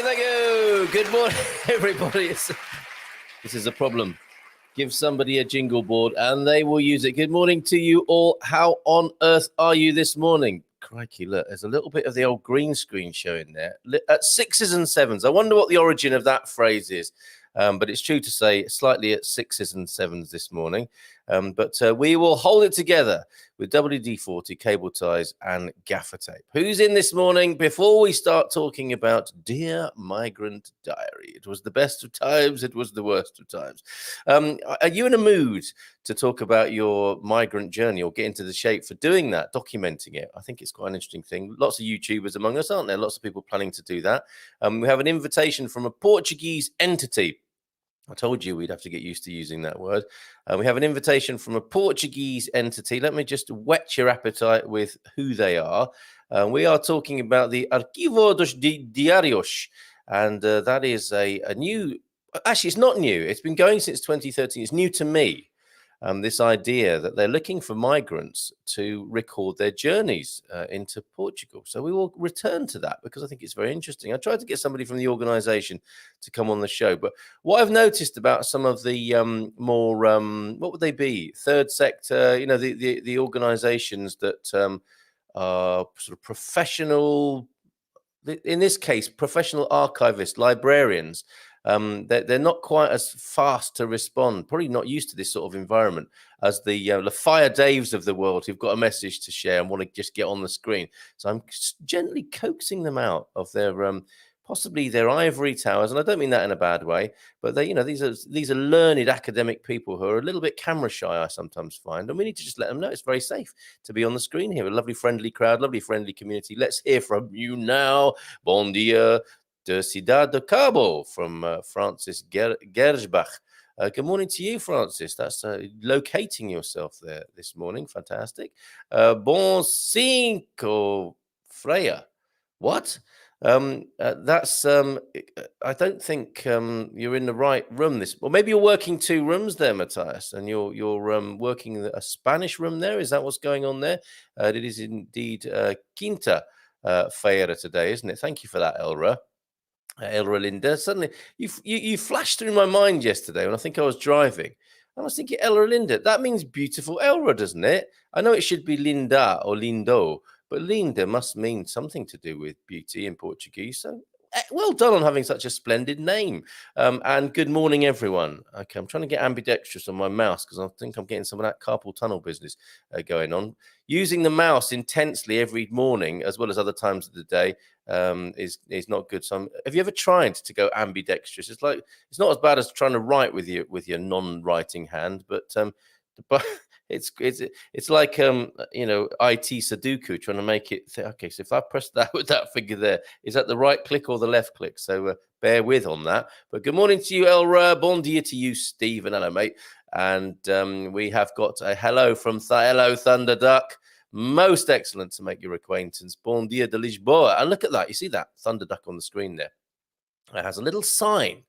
Thank you. Good morning, everybody. This is a problem. Give somebody a jingle board and they will use it. Good morning to you all. How on earth are you this morning? Crikey, look, there's a little bit of the old green screen showing there. At sixes and sevens. I wonder what the origin of that phrase is. But it's true to say slightly at sixes and sevens this morning. But we will hold it together with WD-40, cable ties and gaffer tape. Who's in this morning? Before we start talking about Dear Migrant Diary, it was the best of times, it was the worst of times. Are you in a mood to talk about your migrant journey or get into the shape for doing that, documenting it? I think it's quite an interesting thing. Lots of YouTubers among us, aren't there? Lots of people planning to do that. We have an invitation from a Portuguese entity. I told you we'd have to get used to using that word. We have an invitation from a Portuguese entity. Let me just whet your appetite with who they are. We are talking about the Arquivo dos Diários, and that is a new... Actually, it's not new. It's been going since 2013. It's new to me. This idea that they're looking for migrants to record their journeys into Portugal. So we will return to that because I think it's very interesting. I tried to get somebody from the organization to come on the show, but what I've noticed about some of the more, what would they be? Third sector, you know, the organizations that are sort of professional, in this case, professional archivists, librarians. They're not quite as fast to respond, probably not used to this sort of environment as the Fire Daves of the world who've got a message to share and want to just get on the screen. So I'm gently coaxing them out of their possibly their ivory towers, and I don't mean that in a bad way, but they, you know, these are learned academic people who are a little bit camera shy, I sometimes find, and we need to just let them know it's very safe to be on the screen here. A lovely friendly crowd, lovely friendly community. Let's hear from you now. Bon dia de Cidade de Cabo from Francis Gersbach. Good morning to you, Francis. That's locating yourself there this morning. Fantastic. Bon cinco, Freya. What? That's I don't think you're in the right room this, or maybe you're working two rooms there, Matthias, and you're working a Spanish room there. Is that what's going on there? It is indeed Quinta Feira today, isn't it? Thank you for that, Elra. Elra Linda. Suddenly, you flashed through my mind yesterday when I think I was driving. I was thinking, Elra Linda, that means beautiful Elra, doesn't it? I know it should be Linda or Lindo, but Linda must mean something to do with beauty in Portuguese. So well done on having such a splendid name. And good morning, everyone. Okay, I'm trying to get ambidextrous on my mouse because I think I'm getting some of that carpal tunnel business going on. Using the mouse intensely every morning, as well as other times of the day, is not good. So have you ever tried to go ambidextrous? It's not as bad as trying to write with your non-writing hand, but it's like you know, IT Sudoku, trying to make it okay. So if I press that with that figure there, is that the right click or the left click? So bear with on that. But good morning to you, Elra. Bon dia to you, Steve, and hello, mate. And we have got a hello from hello Thunder Duck. Most excellent to make your acquaintance. Bon dia de Lisboa. And look at that. You see that Thunder Duck on the screen there? It has a little sign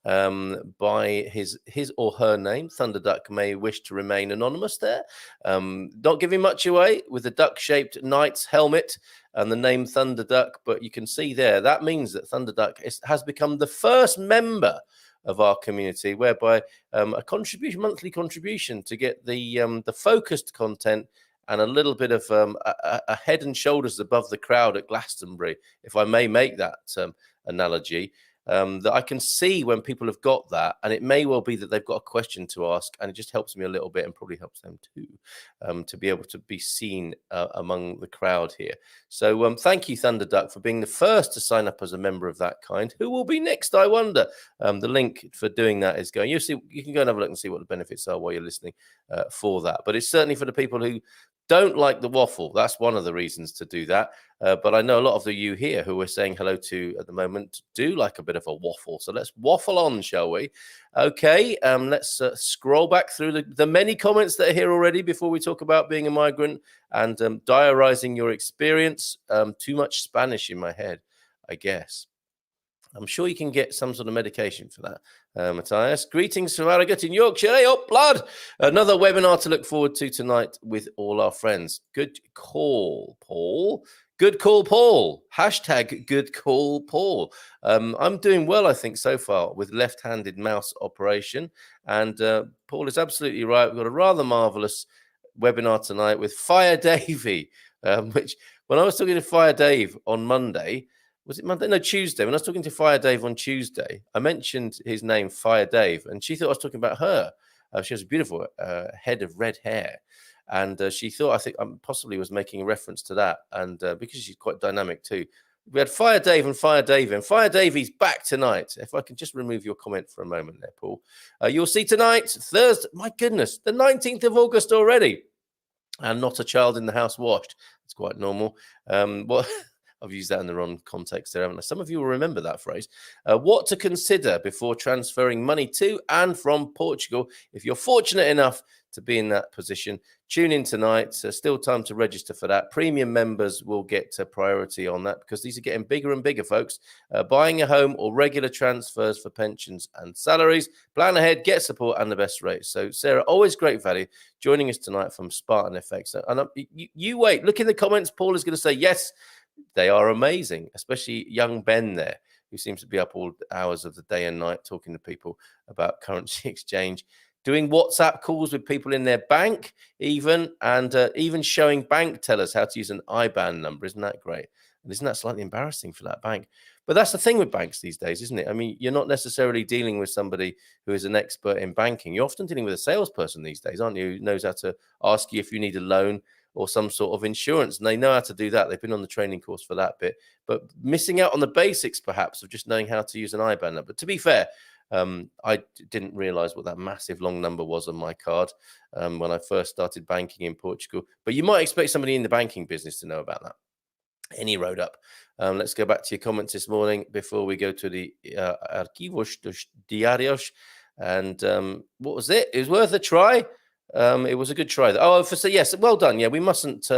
by his or her name. Thunder Duck may wish to remain anonymous there. Not giving much away with the duck-shaped knight's helmet and the name Thunder Duck, but you can see there, that means that Thunder Duck has become the first member of our community, whereby a monthly contribution to get the focused content and a little bit of a head and shoulders above the crowd at Glastonbury, if I may make that analogy. that I can see when people have got that, and it may well be that they've got a question to ask, and it just helps me a little bit and probably helps them too, to be able to be seen among the crowd here. So thank you, Thunder Duck, for being the first to sign up as a member of that kind. Who will be next, I wonder? The link for doing that is going. You can go and have a look and see what the benefits are while you're listening for that. But it's certainly for the people who don't like the waffle. That's one of the reasons to do that. But I know a lot of you here who we're saying hello to at the moment do like a bit of a waffle. So let's waffle on, shall we? Okay, let's scroll back through the many comments that are here already before we talk about being a migrant and diarising your experience. Too much Spanish in my head, I guess. I'm sure you can get some sort of medication for that. Matthias, greetings from Harrogate in Yorkshire. Hey up, blood! Another webinar to look forward to tonight with all our friends. Good call, Paul. Good call, Paul. Hashtag good call, Paul. I'm doing well, I think, so far with left-handed mouse operation. And Paul is absolutely right. We've got a rather marvellous webinar tonight with Fire Davey, which when I was talking to Fire Dave on Monday, was it Monday? No, Tuesday. When I was talking to Fire Dave on Tuesday, I mentioned his name, Fire Dave, and she thought I was talking about her. She has a beautiful head of red hair. And she thought, I think, possibly was making a reference to that. And because she's quite dynamic too. We had Fire Dave and Fire Dave, and Fire Davey's back tonight. If I can just remove your comment for a moment there, Paul. You'll see tonight, Thursday, my goodness, the 19th of August already. And not a child in the house washed. It's quite normal. What... I've used that in the wrong context there, haven't I? Some of you will remember that phrase. What to consider before transferring money to and from Portugal. If you're fortunate enough to be in that position, tune in tonight. Still time to register for that. Premium members will get priority on that because these are getting bigger and bigger, folks. Buying a home or regular transfers for pensions and salaries. Plan ahead, get support and the best rates. So, Sarah, always great value. Joining us tonight from Spartan FX. And you wait. Look in the comments. Paul is going to say yes. They are amazing, especially young Ben there, who seems to be up all hours of the day and night talking to people about currency exchange, doing WhatsApp calls with people in their bank, even showing bank tellers how to use an IBAN number. Isn't that great? And isn't that slightly embarrassing for that bank? But that's the thing with banks these days, isn't it? I mean, you're not necessarily dealing with somebody who is an expert in banking. You're often dealing with a salesperson these days, aren't you, who knows how to ask you if you need a loan or some sort of insurance, and they know how to do that. They've been on the training course for that bit, but missing out on the basics, perhaps, of just knowing how to use an IBAN number. To be fair, I didn't realize what that massive long number was on my card when I first started banking in Portugal, but you might expect somebody in the banking business to know about that. Any road up. Let's go back to your comments this morning before we go to the Arquivo dos Diários. And what was it? It was worth a try. It was a good try. Yes, well done. Yeah, we mustn't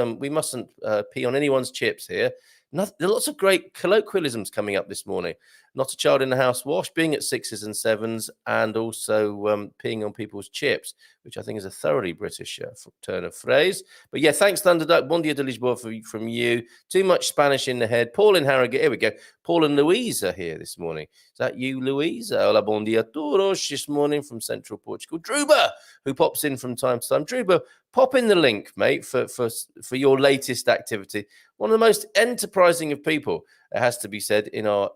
pee on anyone's chips here. There are lots of great colloquialisms coming up this morning. Not a child in the house wash, being at 6s and 7s, and also peeing on people's chips, which I think is a thoroughly British turn of phrase. But yeah, thanks, Thunderduck. Bon dia de Lisboa from you. Too much Spanish in the head. Paul in Harrogate. Here we go. Paul and Louise are here this morning. Is that you, Louise? Hola, bon dia todos this morning from Central Portugal. Druba, who pops in from time to time. Druba, pop in the link, mate, for your latest activity. One of the most enterprising of people, it has to be said, in our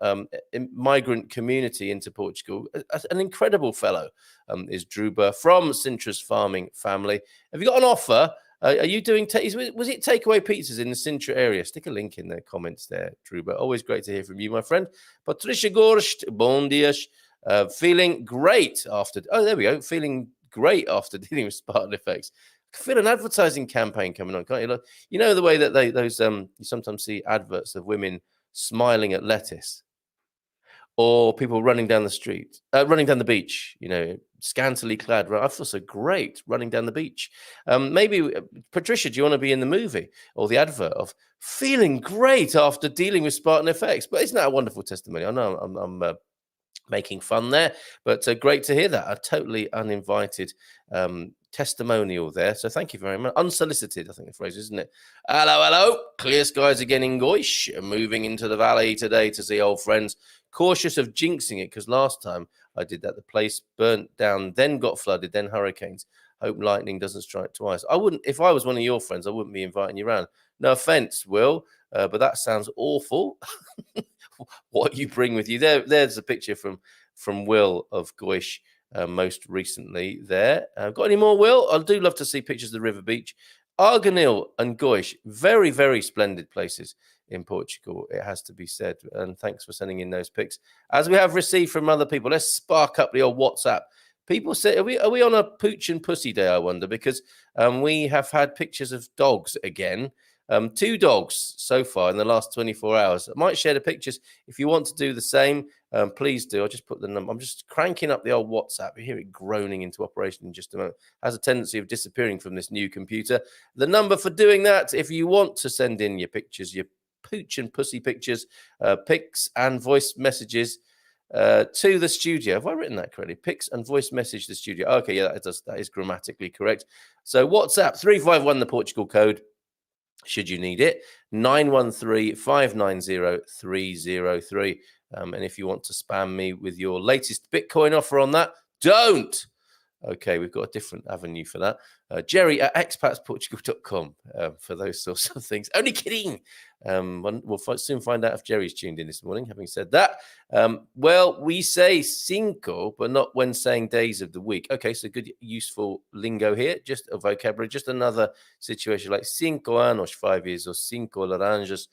migrant community into Portugal. An incredible fellow is Druba from Sintra's farming family. Have you got an offer? Are you doing, was it takeaway pizzas in the Sintra area? Stick a link in the comments there, Druba. Always great to hear from you, my friend. Patricia Gorst, bon dias. Feeling great after, there we go. Feeling great after dealing with Spartan effects. I feel an advertising campaign coming on, can't you? You know the way that you sometimes see adverts of women smiling at lettuce, or people running down the street, running down the beach, scantily clad. I feel so great running down the beach. Maybe, Patricia, do you want to be in the movie or the advert of feeling great after dealing with Spartan effects? But isn't that a wonderful testimony? I know I'm making fun there, but great to hear that. A totally uninvited testimonial there. So thank you very much. Unsolicited, I think the phrase, isn't it? Hello. Clear skies again in Goish. Moving into the valley today to see old friends. Cautious of jinxing it, because last time I did that, the place burnt down, then got flooded, then hurricanes. Hope lightning doesn't strike twice. I wouldn't, if I was one of your friends, I wouldn't be inviting you around. No offense, Will, but that sounds awful. what you bring with you. There's a picture from Will of Goish most recently there. Got any more, Will? I do love to see pictures of the river beach. Arganil and Goish, very, very splendid places in Portugal, it has to be said. And thanks for sending in those pics. As we have received from other people, let's spark up the old WhatsApp. People say, are we on a pooch and pussy day, I wonder, because we have had pictures of dogs again. 2 dogs so far in the last 24 hours. I might share the pictures. If you want to do the same, please do. I'll just put the number. I'm just cranking up the old WhatsApp. You hear it groaning into operation in just a moment. Has a tendency of disappearing from this new computer. The number for doing that, if you want to send in your pictures, your pooch and pussy pictures, pics and voice messages to the studio. Have I written that correctly? Pics and voice message to the studio. Okay, yeah, that is grammatically correct. So WhatsApp 351, the Portugal code, should you need it, 913-590-303. And if you want to spam me with your latest Bitcoin offer on that, don't. Okay, we've got a different avenue for that. Jerry at expatsportugal.com for those sorts of things. Only kidding. We'll soon find out if Jerry's tuned in this morning. Having said that, well, we say cinco, but not when saying days of the week. Okay, so good, useful lingo here. Just a vocabulary, just another situation like 5 anos, 5 years, or 5 laranjas,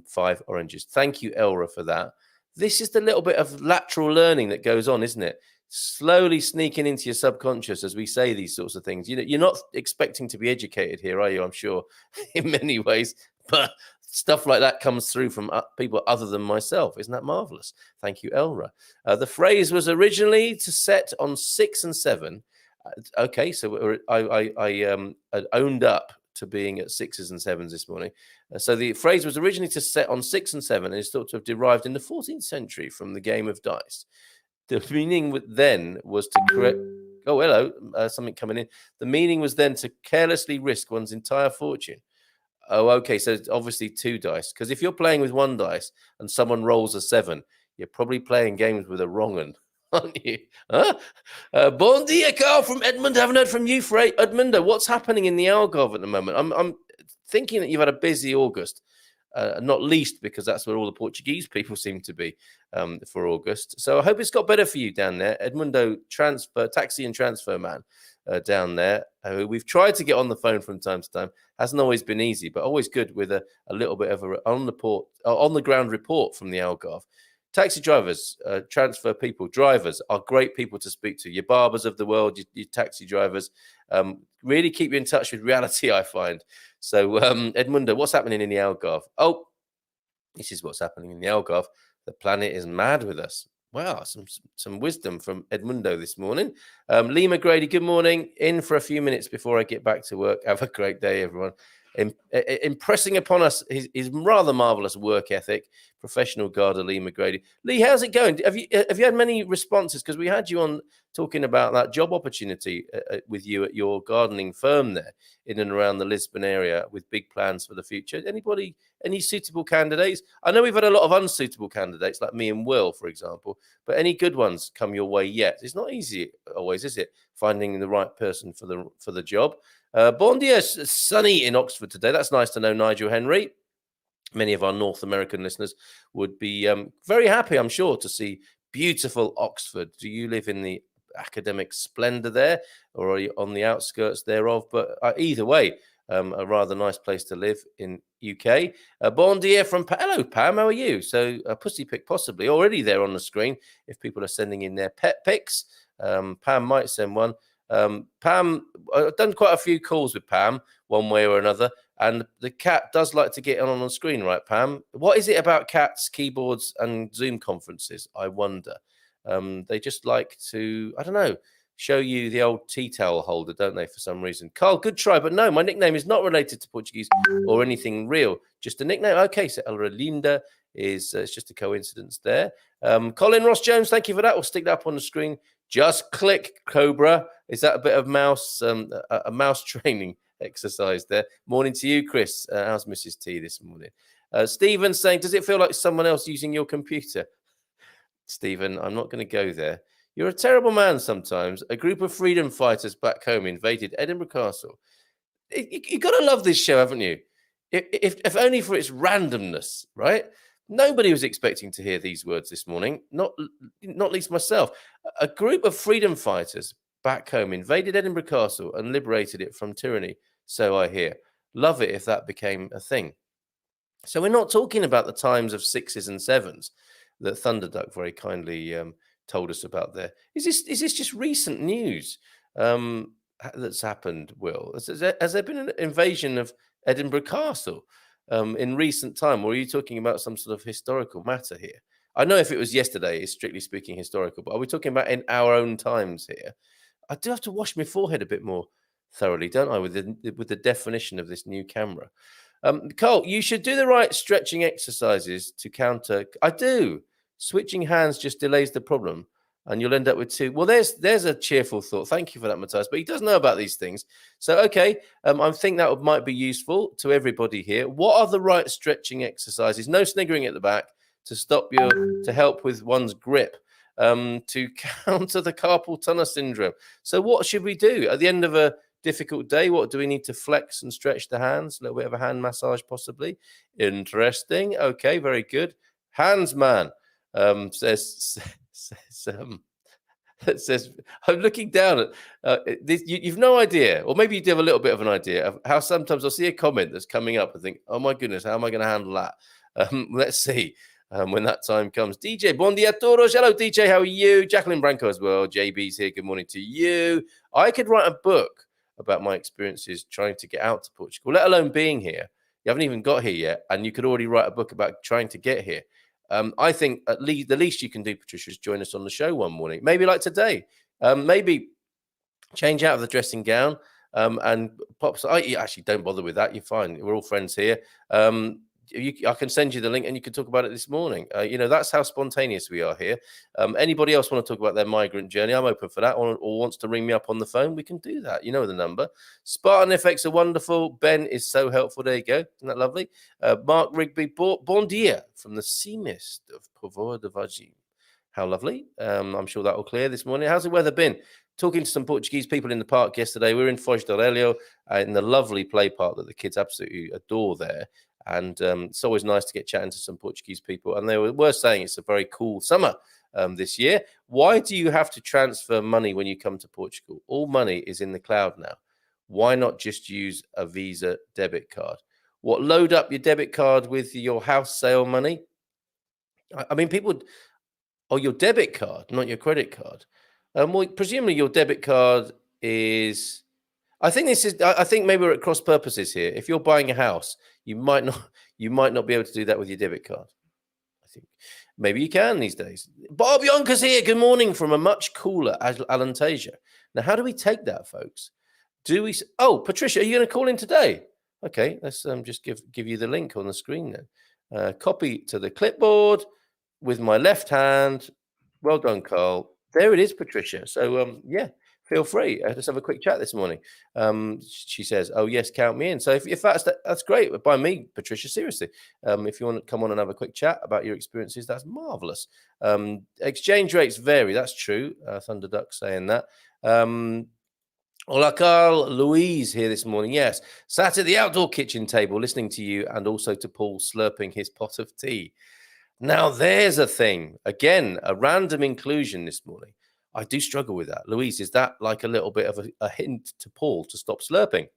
5 oranges. Thank you, Elra, for that. This is the little bit of lateral learning that goes on, isn't it? Slowly sneaking into your subconscious as we say these sorts of things. You know, you're not expecting to be educated here, are you? I'm sure in many ways, but stuff like that comes through from people other than myself. Isn't that marvelous? Thank you, Elra. The phrase was originally to set on 6 and 7. Okay, so I owned up to being at 6s and 7s this morning. So the phrase was originally to set on 6 and 7 and is thought to have derived in the 14th century from the game of dice. The meaning then was to correct. Oh, hello, something coming in. The meaning was then to carelessly risk one's entire fortune. Oh, okay. So it's obviously 2 dice. Because if you're playing with 1 dice and someone rolls a 7, you're probably playing games with a wrong one, aren't you? Huh? Bon dia, Carl from Edmund. Haven't heard from you, Edmundo. What's happening in the Algarve at the moment? I'm thinking that you've had a busy August. Not least because that's where all the Portuguese people seem to be for August. So I hope it's got better for you down there. Edmundo, taxi and transfer man down there. We've tried to get on the phone from time to time. Hasn't always been easy, but always good with a little bit of on the ground report from the Algarve. Taxi drivers, transfer people, drivers are great people to speak to. Your barbers of the world, your taxi drivers, really keep you in touch with reality, I find. So, Edmundo, what's happening in the Algarve? Oh, this is what's happening in the Algarve. The planet is mad with us. Wow, some wisdom from Edmundo this morning. Lee McGrady, good morning. In for a few minutes before I get back to work. Have a great day, everyone. Impressing upon us his rather marvelous work ethic, professional guarder Lee McGrady. Lee, how's it going? Have you had many responses? Because we had you on talking about that job opportunity with you at your gardening firm there in and around the Lisbon area with big plans for the future. Any suitable candidates? I know we've had a lot of unsuitable candidates like me and Will, for example, but any good ones come your way yet? It's not easy always, is it? Finding the right person for the job. Bon dia, sunny in Oxford today. That's nice to know, Nigel Henry. Many of our North American listeners would be very happy, I'm sure, to see beautiful Oxford. Do you live in the academic splendor there, or are you on the outskirts thereof? But either way, a rather nice place to live in UK. Bon dia from hello, Pam. How are you? So a pussy pic possibly already there on the screen. If people are sending in their pet pics, Pam might send one. Pam, I've done quite a few calls with Pam one way or another, and the cat does like to get on the screen, right, Pam? What is it about cats, keyboards, and Zoom conferences? I wonder. They just like to, I don't know, show you the old tea towel holder, don't they, for some reason? Carl, good try, but no, my nickname is not related to Portuguese or anything real, just a nickname. Okay, so Elra Linda is it's just a coincidence there. Colin Ross Jones, thank you for that. We'll stick that up on the screen. Just click, Cobra. Is that a bit of mouse training exercise there? Morning to you, Chris. How's Mrs. T this morning? Stephen saying, does it feel like someone else using your computer? Stephen, I'm not going to go there. You're a terrible man sometimes. A group of freedom fighters back home invaded Edinburgh Castle. You've got to love this show, haven't you? If only for its randomness, right? Nobody was expecting to hear these words this morning, not least myself. A group of freedom fighters back home invaded Edinburgh Castle and liberated it from tyranny, so I hear. Love it if that became a thing. So we're not talking about the times of 6s and 7s that Thunderduck very kindly told us about there. Is this just recent news that's happened, Will? Has there been an invasion of Edinburgh Castle in recent time, or are you talking about some sort of historical matter here? I know if it was yesterday, it's strictly speaking historical, but are we talking about in our own times here? I do have to wash my forehead a bit more thoroughly, don't I, with the definition of this new camera. Cole, you should do the right stretching exercises to counter. I do. Switching hands just delays the problem, and you'll end up with two. Well, there's a cheerful thought. Thank you for that, Matthias. But he does know about these things. So, okay, I think that might be useful to everybody here. What are the right stretching exercises? No sniggering at the back to help with one's grip, to counter the carpal tunnel syndrome. So, what should we do at the end of a difficult day? What do we need to flex and stretch the hands? A little bit of a hand massage, possibly. Interesting. Okay, very good. Hands man. Says I'm looking down at this. You've no idea, or maybe you do have a little bit of an idea of how sometimes I'll see a comment that's coming up and think, oh my goodness, how am I going to handle that? Let's see when that time comes. DJ, bon dia todos. Hello, DJ, how are you? Jacqueline Branco as well. JB's here. Good morning to you. I could write a book about my experiences trying to get out to Portugal, let alone being here. You haven't even got here yet, and you could already write a book about trying to get here. I think at least the least you can do, Patricia, is join us on the show one morning, maybe like today. Maybe change out of the dressing gown and pop. Actually, don't bother with that. You're fine. We're all friends here. I can send you the link and you can talk about it this morning. That's how spontaneous we are here. Anybody else want to talk about their migrant journey? I'm open for that. Or wants to ring me up on the phone? We can do that. You know the number. Spartan FX are wonderful. Ben is so helpful. There you go. Isn't that lovely? Mark Rigby, bon dia from the sea mist of Povoa de Varzim. How lovely. I'm sure that will clear this morning. How's the weather been? Talking to some Portuguese people in the park yesterday. We were in Foz do Aurélio in the lovely play park that the kids absolutely adore there. And it's always nice to get chatting to some Portuguese people. And they were saying it's a very cool summer this year. Why do you have to transfer money when you come to Portugal? All money is in the cloud now. Why not just use a Visa debit card? Load up your debit card with your house sale money? I mean, people... Oh, your debit card, not your credit card. Well, presumably your debit card is... I think maybe we're at cross purposes here. If you're buying a house, you might not be able to do that with your debit card. I think maybe you can these days. Bob Yonkers here. Good morning from a much cooler Alentejo. Now, how do we take that, folks? Do we? Oh, Patricia, are you going to call in today? Okay, let's just give you the link on the screen then. Copy to the clipboard with my left hand. Well done, Carl. There it is, Patricia. So yeah. Feel free. Let's have a quick chat this morning. She says, "Oh yes, count me in." So if that's great by me, Patricia. Seriously, if you want to come on and have a quick chat about your experiences, that's marvelous. Exchange rates vary. That's true. Thunderduck saying that. Hola, Carl. Louise here this morning. Yes, sat at the outdoor kitchen table, listening to you, and also to Paul slurping his pot of tea. Now there's a thing again. A random inclusion this morning. I do struggle with that. Louise, is that like a little bit of a hint to Paul to stop slurping?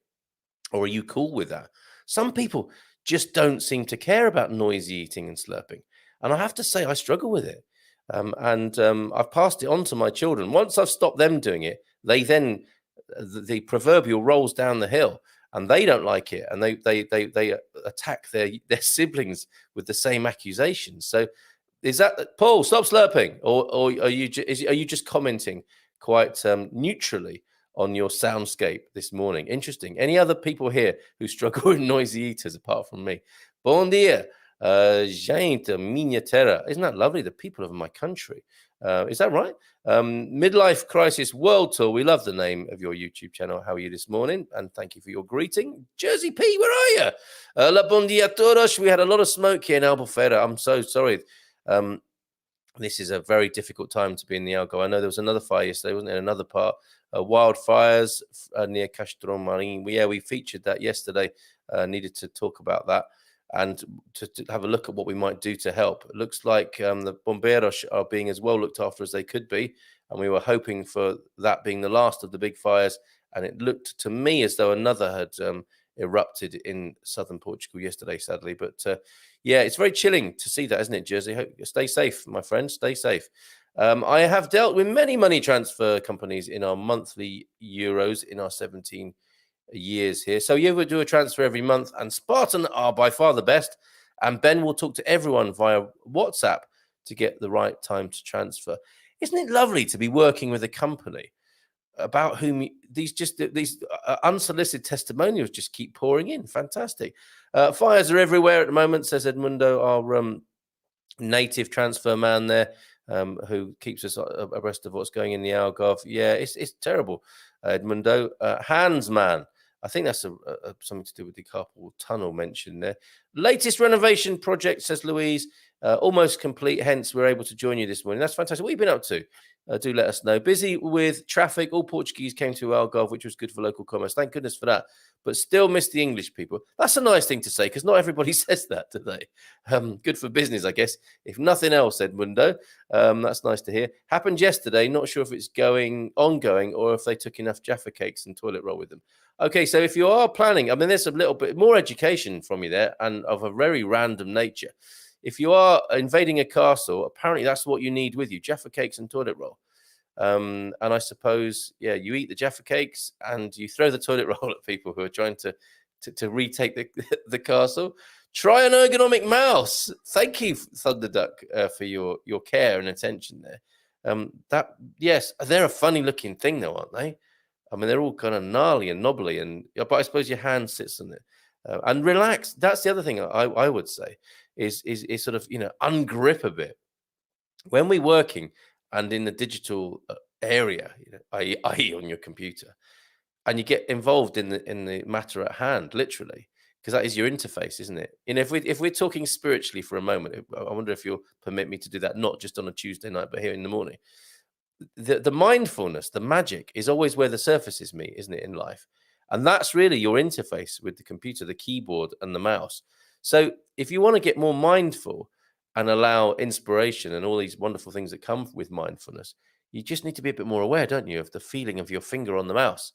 Or are you cool with that? Some people just don't seem to care about noisy eating and slurping. And I have to say, I struggle with it. I've passed it on to my children. Once I've stopped them doing it, the proverbial rolls down the hill and they don't like it. And they attack their siblings with the same accusations. So, is that Paul? Stop slurping, or are you just commenting quite neutrally on your soundscape this morning? Interesting. Any other people here who struggle with noisy eaters apart from me? Bon dia, gente minha terra. Isn't that lovely? The people of my country. Is that right? Midlife Crisis World Tour. We love the name of your YouTube channel. How are you this morning? And thank you for your greeting. Jersey P, where are you? La bon dia todos. We had a lot of smoke here in Albufeira. I'm so sorry. This is a very difficult time to be in the Algarve. I know there was another fire yesterday, wasn't there? Another part, wildfires near Castro Marin. We featured that yesterday. Needed to talk about that. and to have a look at what we might do to help. It looks like the bomberos are being as well looked after as they could be, and we were hoping for that being the last of the big fires. And it looked to me as though another had erupted in southern Portugal yesterday, sadly. But yeah, it's very chilling to see that, isn't it, Jersey? Stay safe, my friend. Stay safe. I have dealt with many money transfer companies in our monthly euros in our 17 years here. So you would do a transfer every month, and Spartan are by far the best. And Ben will talk to everyone via WhatsApp to get the right time to transfer. Isn't it lovely to be working with a company about whom these unsolicited testimonials just keep pouring in? Fantastic. Fires are everywhere at the moment, says Edmundo, our native transfer man there, who keeps us abreast of what's going in the Algarve. Yeah, it's terrible, Edmundo. Hans man, I think that's something to do with the carpal tunnel mentioned there. Latest renovation project, says Louise, almost complete. Hence, we're able to join you this morning. That's fantastic. What have you been up to? Do let us know. Busy with traffic. All Portuguese came to Algarve, which was good for local commerce. Thank goodness for that. But still miss the English people. That's a nice thing to say, because not everybody says that, do they? Good for business, I guess. If nothing else, Edmundo. That's nice to hear. Happened yesterday. Not sure if it's ongoing or if they took enough Jaffa cakes and toilet roll with them. Okay, so if you are planning, I mean, there's a little bit more education from you there, and of a very random nature. If you are invading a castle, apparently that's what you need with you: Jaffa cakes and toilet roll. And I suppose, yeah, you eat the Jaffa cakes and you throw the toilet roll at people who are trying to retake the castle. Try an ergonomic mouse. Thank you, Thunderduck, for your care and attention there. Yes, they're a funny looking thing though, aren't they? I mean, they're all kind of gnarly and knobbly, but I suppose your hand sits on it and relax. That's the other thing I would say is sort of, ungrip a bit when we're working and in the digital area, i.e. on your computer, and you get involved in the matter at hand, literally, because that is your interface, isn't it? If we're talking spiritually for a moment, I wonder if you'll permit me to do that, not just on a Tuesday night, but here in the morning. The mindfulness, the magic is always where the surfaces meet, isn't it, in life? And that's really your interface with the computer, the keyboard and the mouse. So if you want to get more mindful and allow inspiration and all these wonderful things that come with mindfulness, you just need to be a bit more aware, don't you, of the feeling of your finger on the mouse,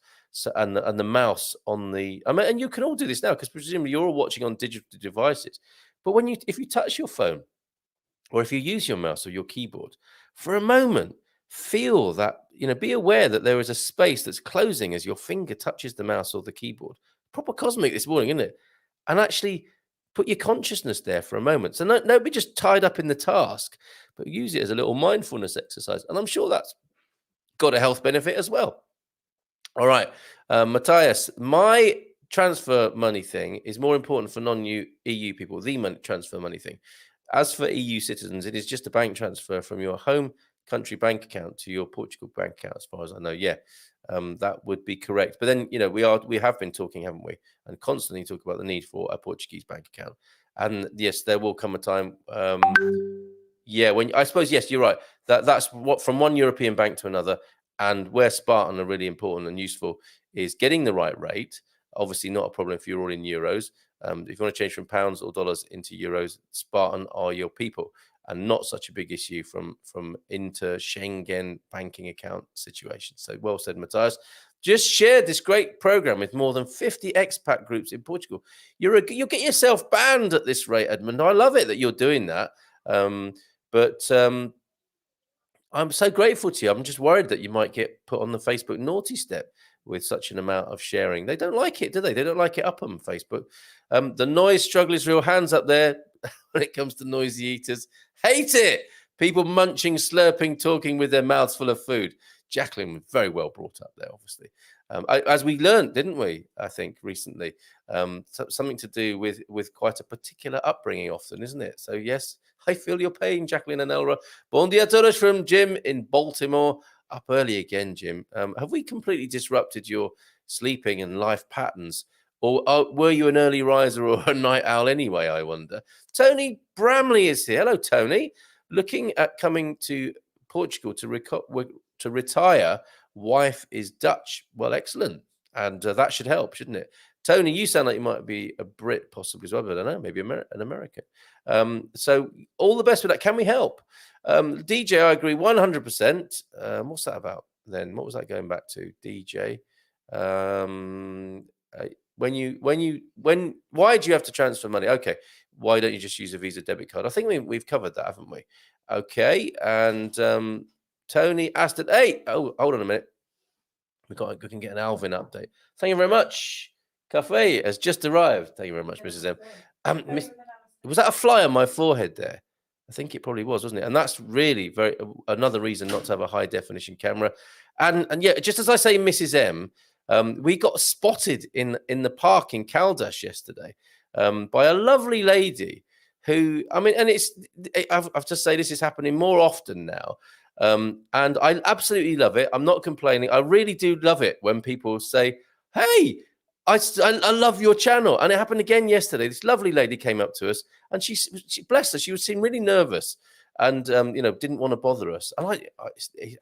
and the mouse on the. I mean, and you can all do this now because presumably you're all watching on digital devices. But if you touch your phone, or if you use your mouse or your keyboard for a moment, feel that, be aware that there is a space that's closing as your finger touches the mouse or the keyboard. Proper cosmic this morning, isn't it? And actually put your consciousness there for a moment. So don't be just tied up in the task, but use it as a little mindfulness exercise. And I'm sure that's got a health benefit as well. All right, Matthias, my transfer money thing is more important for non-EU people, the transfer money thing. As for EU citizens, it is just a bank transfer from your home country bank account to your Portugal bank account, as far as I know. Yeah, that would be correct. But then, we have been talking, haven't we, and constantly talk about the need for a Portuguese bank account. And yes, there will come a time. When I suppose, yes, you're right. That's what from one European bank to another, and where Spartan are really important and useful is getting the right rate. Obviously, not a problem if you're all in euros. If you want to change from pounds or dollars into euros, Spartan are your people, and not such a big issue from inter-Schengen banking account situations. So well said, Matthias. Just shared this great program with more than 50 expat groups in Portugal. You'll get yourself banned at this rate, Edmund. I love it that you're doing that. But I'm so grateful to you. I'm just worried that you might get put on the Facebook naughty step with such an amount of sharing. They don't like it, do they? They don't like it up on Facebook. The noise struggle is real. Hands up there when it comes to noisy eaters. Hate it. People munching, slurping, talking with their mouths full of food. Jacqueline was very well brought up there, obviously. As we learned, didn't we, I think, recently, something to do with quite a particular upbringing often, isn't it? So, yes, I feel your pain, Jacqueline and Elra. Bon dia todos from Jim in Baltimore. Up early again, Jim. Have we completely disrupted your sleeping and life patterns? Or were you an early riser or a night owl anyway, I wonder? Tony Bramley is here. Hello, Tony. Looking at coming to Portugal to retire. Wife is Dutch. Well, excellent. And that should help, shouldn't it? Tony, you sound like you might be a Brit possibly as well, but I don't know, maybe an American. So all the best with that. Can we help? DJ, I agree 100%. What's that about then? What was that going back to? DJ. Why do you have to transfer money? Okay. Why don't you just use a Visa debit card? I think we've covered that, haven't we? Okay. And Tony Aston. Hey, hold on a minute. We can get an Alvin update. Thank you very much. Cafe has just arrived. Thank you very much, Mrs. M. Was that a fly on my forehead there? I think it probably was, wasn't it? And that's really another reason not to have a high definition camera. And yeah, just as I say, Mrs. M, we got spotted in the park in Caldas yesterday by a lovely lady who, I mean, and I've just say this is happening more often now. And I absolutely love it. I'm not complaining. I really do love it when people say, hey, I love your channel. And it happened again yesterday. This lovely lady came up to us and she bless her, she seemed really nervous and, didn't want to bother us. And I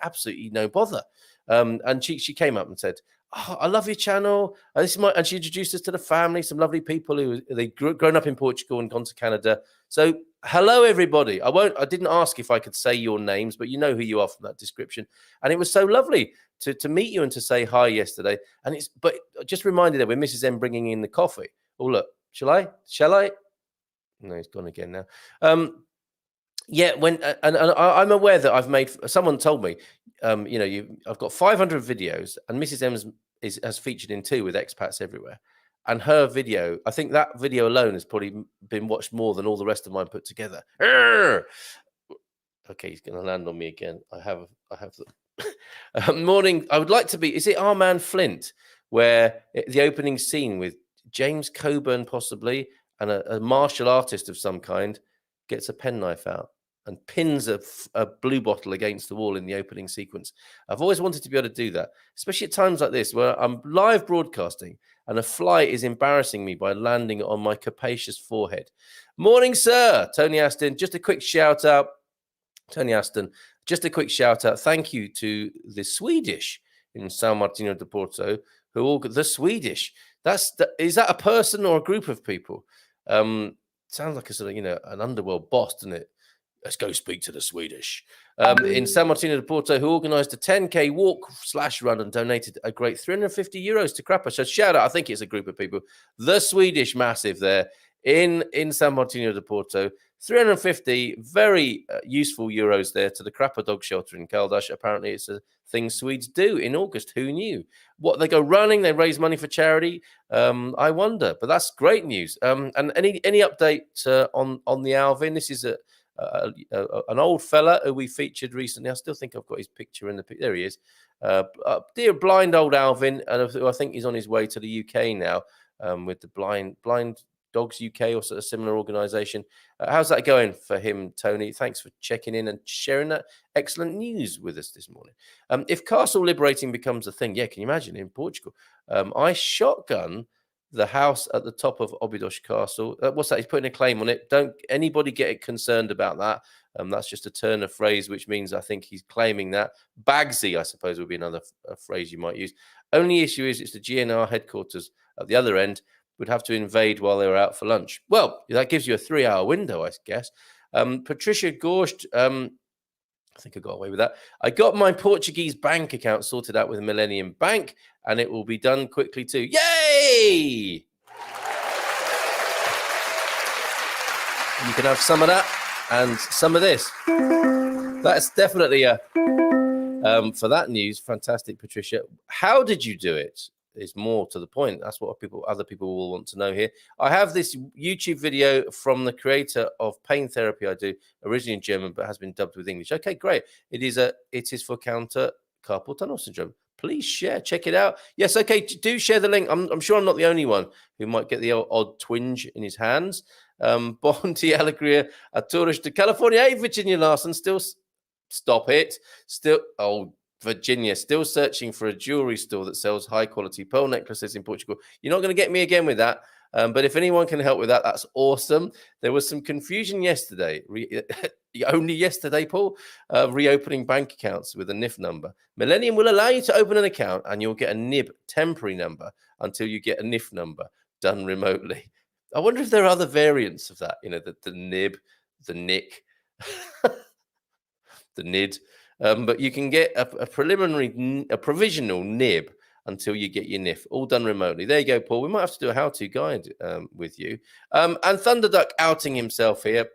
absolutely no bother. And she came up and said, oh, I love your channel. And she introduced us to the family, some lovely people who they'd grown up in Portugal and gone to Canada. So hello, everybody. I didn't ask if I could say your names, but you know who you are from that description. And it was so lovely to meet you and to say hi yesterday. But just reminded her with Mrs. M bringing in the coffee. Oh, look, shall I? No, he's gone again now. Yeah, and I'm aware that I've made. Someone told me, I've got 500 videos, and Mrs. M has featured in 2 with expats everywhere. And her video, I think that video alone has probably been watched more than all the rest of mine put together. Arrgh! Okay, he's going to land on me again. I have the morning. I would like to be. Is it Our Man Flint, where the opening scene with James Coburn possibly and a martial artist of some kind gets a penknife out and pins a blue bottle against the wall in the opening sequence. I've always wanted to be able to do that, especially at times like this where I'm live broadcasting and a fly is embarrassing me by landing on my capacious forehead. Morning, sir. Tony Aston, just a quick shout out. Tony Aston, just a quick shout out. Thank you to the Swedish in São Martinho de Porto, the Swedish. Is that a person or a group of people? Sounds like a sort of, an underworld boss, doesn't it? Let's go speak to the Swedish. In São Martinho de Porto, who organised a 10K walk/run and donated a great €350 to Crapper. So shout out, I think it's a group of people. The Swedish massive there in São Martinho de Porto. 350 very useful euros there to the Crapper Dog Shelter in Caldas. Apparently, it's a thing Swedes do in August. Who knew? What, they go running, they raise money for charity. I wonder, but that's great news. And any update on the Alvin? This is an old fella who we featured recently. I still think I've got his picture in the there he is. Dear blind old Alvin, and I think he's on his way to the UK now with the Blind Dogs UK or a similar organisation. How's that going for him, Tony? Thanks for checking in and sharing that excellent news with us this morning. If castle liberating becomes a thing, can you imagine in Portugal? I shotgun the house at the top of Óbidos Castle. What's that? He's putting a claim on it. Don't anybody get concerned about that. That's just a turn of phrase, which means I think he's claiming that. Bagsy, I suppose, would be another phrase you might use. Only issue is it's the GNR headquarters at the other end would have to invade while they were out for lunch. Well, that gives you a 3-hour window, I guess. Patricia Gorst, I think I got away with that. I got my Portuguese bank account sorted out with Millennium Bank, and it will be done quickly too. Yay! You can have some of that and some of this. That's definitely for that news. Fantastic, Patricia. How did you do it? Is more to the point. That's what other people will want to know here. I have this YouTube video from the creator of pain therapy I do, originally in German, but has been dubbed with English. Okay, great. It is for counter carpal tunnel syndrome. Please share, check it out. Yes, okay, do share the link. I'm sure I'm not the only one who might get the odd twinge in his hands. Bondi Alegria, a tourist to California. Hey, Virginia Larson, still stop it. Virginia, still searching for a jewelry store that sells high-quality pearl necklaces in Portugal. You're not going to get me again with that. But if anyone can help with that, that's awesome. There was some confusion yesterday, only yesterday, Paul, reopening bank accounts with a NIF number. Millennium will allow you to open an account and you'll get a NIB temporary number until you get a NIF number done remotely. I wonder if there are other variants of that, the NIB, the NIC, the NID. But you can get a provisional NIB until you get your NIF, all done remotely. There you go, Paul. We might have to do a how-to guide with you. And Thunderduck outing himself here.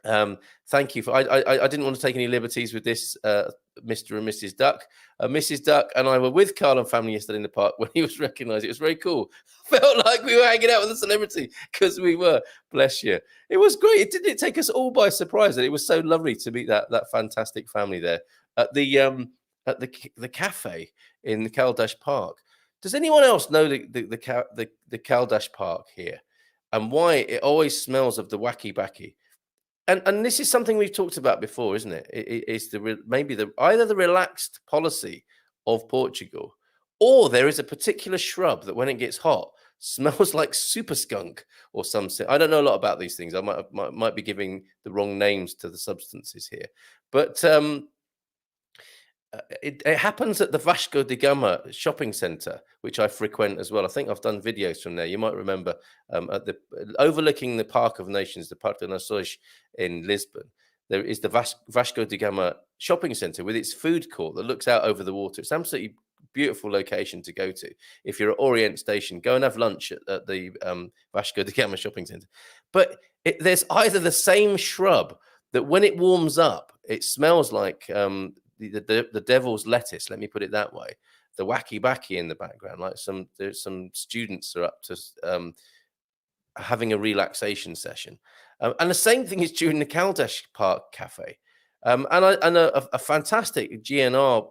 Thank you. I didn't want to take any liberties with this, Mr. and Mrs. Duck. Mrs. Duck and I were with Carl and family yesterday in the park when he was recognised. It was very cool. Felt like we were hanging out with a celebrity because we were. Bless you. It was great. It didn't take us all by surprise. And it was so lovely to meet that fantastic family there at the cafe in the Caldash Park. Does anyone else know the Caldash Park here and why it always smells of the wacky backy? And this is something we've talked about before, isn't it? It's either the relaxed policy of Portugal, or there is a particular shrub that when it gets hot smells like super skunk or something. I don't know a lot about these things. I might be giving the wrong names to the substances here, but it happens at the Vasco da Gama shopping centre, which I frequent as well. I think I've done videos from there. You might remember overlooking the Park of Nations, the Parque de Nações in Lisbon. There is the Vasco da Gama shopping centre with its food court that looks out over the water. It's absolutely beautiful location to go to. If you're at Orient Station, go and have lunch at the Vasco da Gama shopping centre. But there's either the same shrub that when it warms up, it smells like the devil's lettuce, let me put it that way. The wacky backy in the background, like there's some students are up to having a relaxation session. And the same thing is during the Caldash Park Cafe. And a fantastic GNR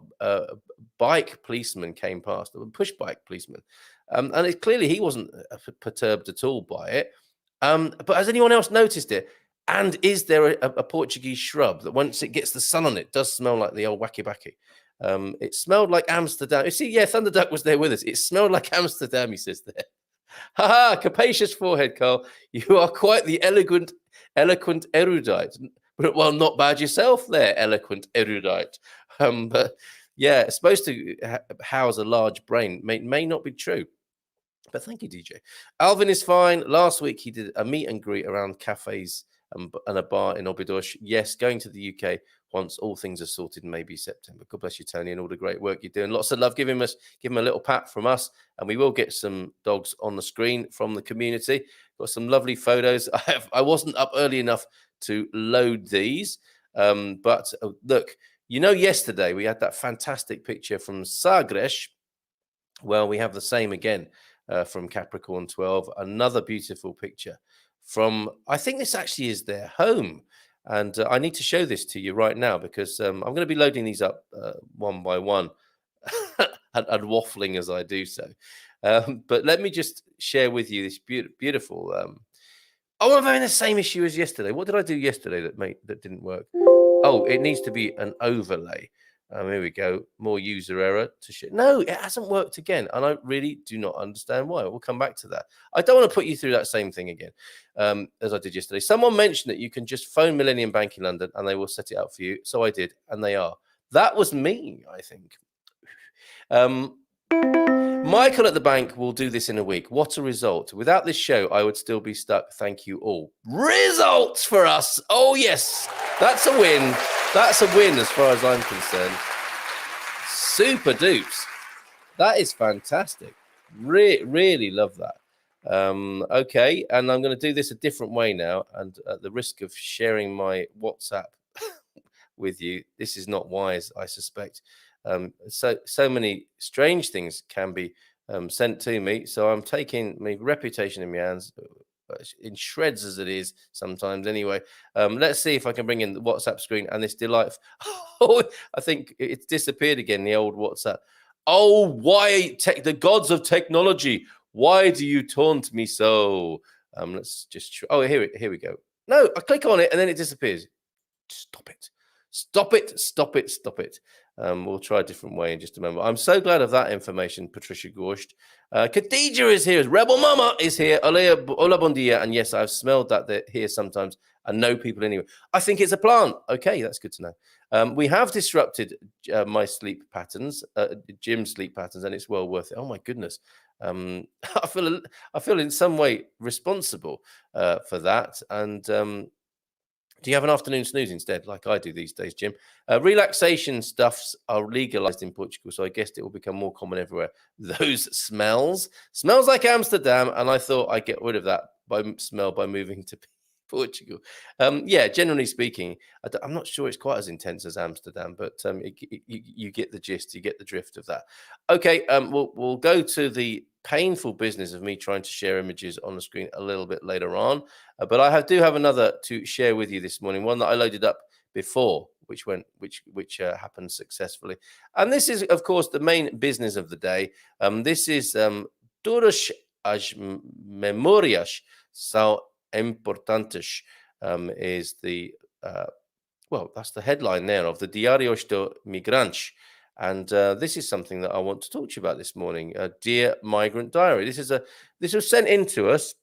bike policeman came past, a push bike policeman. And clearly he wasn't perturbed at all by it. But has anyone else noticed it? And is there a Portuguese shrub that once it gets the sun on it does smell like the old wacky backy? It smelled like Amsterdam. You see, yeah, Thunderduck was there with us. It smelled like Amsterdam, he says there. Ha! Capacious forehead, Carl. You are quite the eloquent erudite. But, well, not bad yourself there, eloquent erudite. But, yeah, it's supposed to house a large brain. May not be true. But thank you, DJ. Alvin is fine. Last week he did a meet and greet around cafes and a bar in Óbidos. Yes, going to the UK once all things are sorted, maybe September. God bless you, Tony, and all the great work you're doing. Lots of love. Give him a little pat from us, and we will get some dogs on the screen from the community. Got some lovely photos. I wasn't up early enough to load these, but look, yesterday we had that fantastic picture from Sagres. Well, we have the same again from Capricorn 12. Another beautiful picture from, I think this actually is their home. And I need to show this to you right now because I'm going to be loading these up one by one and waffling as I do so. But let me just share with you this beautiful. I'm having the same issue as yesterday. What did I do yesterday that didn't work? Oh, it needs to be an overlay. Here we go. More user error to share. No, it hasn't worked again. And I really do not understand why. We'll come back to that. I don't want to put you through that same thing again as I did yesterday. Someone mentioned that you can just phone Millennium Bank in London and they will set it up for you. So I did, and they are. That was me, I think. Michael at the bank will do this in a week. What a result. Without this show, I would still be stuck. Thank you all. Results for us. Oh, yes. That's a win. That's a win as far as I'm concerned. Super dupes. That is fantastic. Really love that. Okay, and I'm going to do this a different way now. And at the risk of sharing my WhatsApp with you, this is not wise, I suspect. So many strange things can be sent to me. So I'm taking my reputation in my hands, in shreds as it is sometimes anyway. Let's see if I can bring in the WhatsApp screen and this delightful. Oh, I think it's disappeared again, the old WhatsApp. Oh, why the gods of technology? Why do you taunt me so? Let's just. Oh, here we go. No, I click on it and then it disappears. Stop it. Stop it, stop it, stop it. We'll try a different way in just a moment. I'm so glad of that information, Patricia Gorsht. Khadija is here. Rebel Mama is here. Hola, bon dia. And yes, I've smelled that they're here sometimes and know people anyway. I think it's a plant. Okay, that's good to know. We have disrupted my sleep patterns, Jim's sleep patterns, and it's well worth it. Oh, my goodness. I feel in some way responsible for that. And do you have an afternoon snooze instead, like I do these days, Jim? Relaxation stuffs are legalized in Portugal, so I guess it will become more common everywhere. Those smells like Amsterdam, and I thought I'd get rid of that by moving to Portugal. Yeah, generally speaking, I'm not sure it's quite as intense as Amsterdam, but you get the gist, you get the drift of that. Okay, we'll go to the painful business of me trying to share images on the screen a little bit later on, but I do have another to share with you this morning, one that I loaded up before, which happened successfully. And this is, of course, the main business of the day. This is Duras as Memorias são importantes, is the that's the headline there of the Diários do Migrante. And this is something that I want to talk to you about this morning. Dear Migrant Diary. This was sent in to us,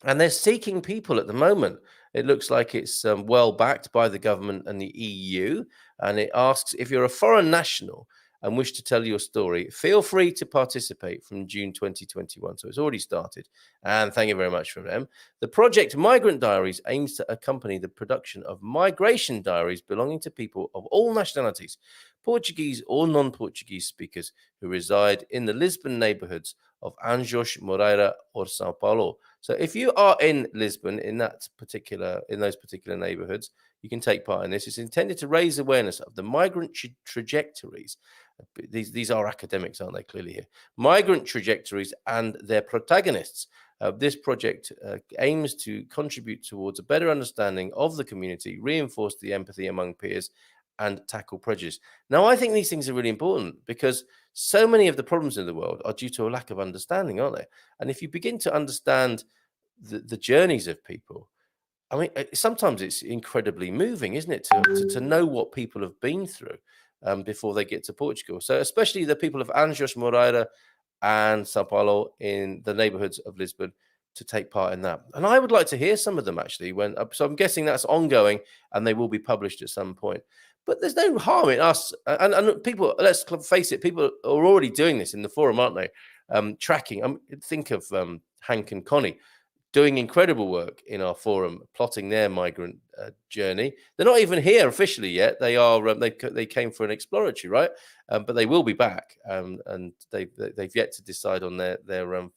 and they're seeking people at the moment. It looks like it's well backed by the government and the EU. And it asks, if you're a foreign national and wish to tell your story, feel free to participate from June 2021. So it's already started. And thank you very much for them. The project Migrant Diaries aims to accompany the production of migration diaries belonging to people of all nationalities, Portuguese or non-Portuguese speakers who reside in the Lisbon neighborhoods of Anjos, Moreira, or São Paulo. So if you are in Lisbon, in those particular neighborhoods, you can take part in this. It's intended to raise awareness of the migrant trajectories. These are academics, aren't they? Clearly here. Migrant trajectories and their protagonists. This project aims to contribute towards a better understanding of the community, reinforce the empathy among peers, and tackle prejudice. Now, I think these things are really important because so many of the problems in the world are due to a lack of understanding, aren't they? And if you begin to understand the journeys of people, I mean, sometimes it's incredibly moving, isn't it, to know what people have been through before they get to Portugal. So especially the people of Anjos, Moreira, and São Paulo in the neighborhoods of Lisbon to take part in that. And I would like to hear some of them actually. So I'm guessing that's ongoing and they will be published at some point. But there's no harm in us. And people, let's face it, people are already doing this in the forum, aren't they? Tracking. Think of Hank and Connie doing incredible work in our forum, plotting their migrant journey. They're not even here officially yet. They are. They came for an exploratory, right? But they will be back, and they've yet to decide on their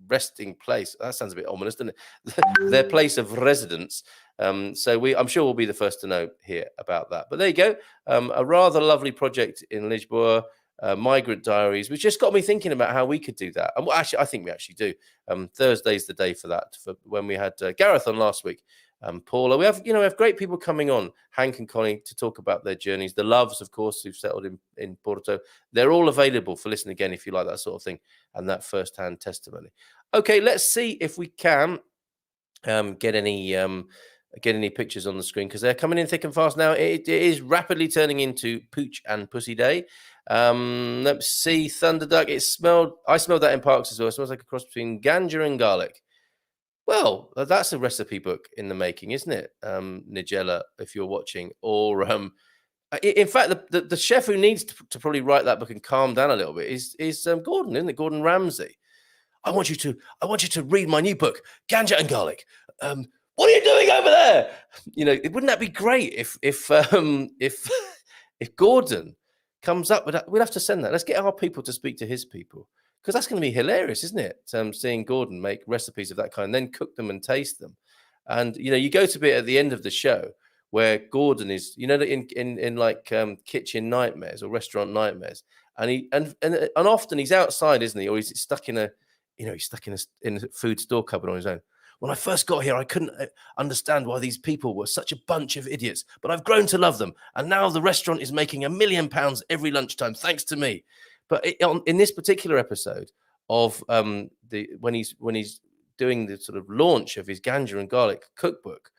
resting place. That sounds a bit ominous, doesn't it? Their place of residence. So I'm sure we'll be the first to know here about that. But there you go. A rather lovely project in Lisbon. Migrant Diaries, which just got me thinking about how we could do that. And I think we actually do. Thursday's the day for that. For when we had Gareth on last week, Paula, we have great people coming on, Hank and Connie, to talk about their journeys. The Loves, of course, who've settled in Porto. They're all available for listening again if you like that sort of thing and that first-hand testimony. Okay, let's see if we can get any pictures on the screen because they're coming in thick and fast now. It is rapidly turning into Pooch and Pussy Day. Let's see, Thunderduck. I smelled that in Parks as well. It smells like a cross between ganja and garlic. Well, that's a recipe book in the making, isn't it, Nigella, if you're watching? Or in fact, the chef who needs to probably write that book and calm down a little bit is Gordon, isn't it? Gordon Ramsay. I want you to read my new book, Ganja and Garlic. What are you doing over there? Wouldn't that be great if Gordon comes up with that? We'll have to send that. Let's get our people to speak to his people because that's going to be hilarious, isn't it? Seeing Gordon make recipes of that kind, then cook them and taste them. And you go to bit at the end of the show where Gordon is, in like Kitchen Nightmares or Restaurant Nightmares, and often he's outside, isn't he? Or he's stuck in a food store cupboard on his own. When I first got here, I couldn't understand why these people were such a bunch of idiots, but I've grown to love them. And now the restaurant is making £1 million every lunchtime, thanks to me. But in this particular episode of when he's doing the sort of launch of his Ganja and Garlic cookbook,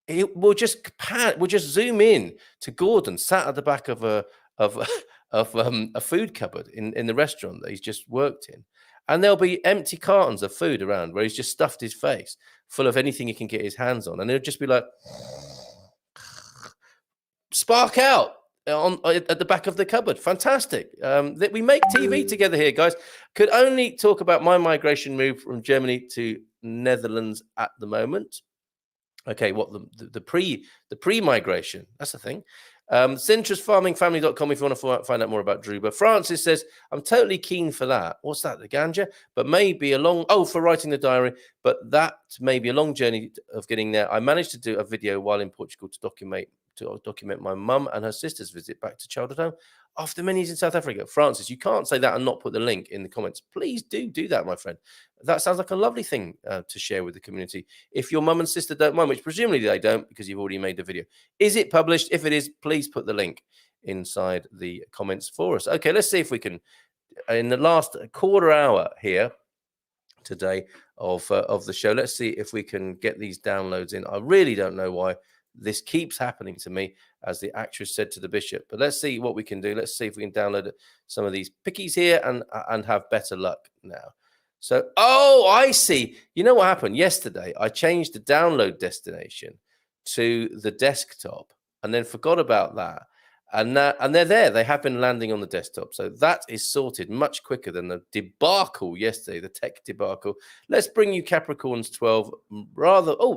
we'll just zoom in to Gordon sat at the back of of a food cupboard in the restaurant that he's just worked in, and there'll be empty cartons of food around where he's just stuffed his face full of anything he can get his hands on, and it'll just be like spark out at the back of the cupboard. Fantastic. That we make TV together here, guys. Could only talk about my migration move from Germany to Netherlands at the moment. Okay, what the pre-migration? That's the thing. Citrusfarmingfamily.com if you want to find out more about Druba. Francis says, I'm totally keen for that. What's that? The ganja? But maybe for writing the diary, but that may be a long journey of getting there. I managed to do a video while in Portugal to document my mum and her sister's visit back to childhood home after many years in South Africa. Francis, you can't say that and not put the link in the comments. Please do that, my friend. That sounds like a lovely thing to share with the community. If your mum and sister don't mind, which presumably they don't because you've already made the video. Is it published? If it is, please put the link inside the comments for us. Okay, let's see if we can, in the last quarter hour here today of the show, let's see if we can get these downloads in. I really don't know why this keeps happening to me, as the actress said to the bishop. But let's see what we can do. Let's see if we can download some of these pickies here and have better luck now. So, I see. You know what happened yesterday? I changed the download destination to the desktop and then forgot about that. And they're there. They have been landing on the desktop. So that is sorted much quicker than the debacle yesterday, the tech debacle. Let's bring you Capricorns 12.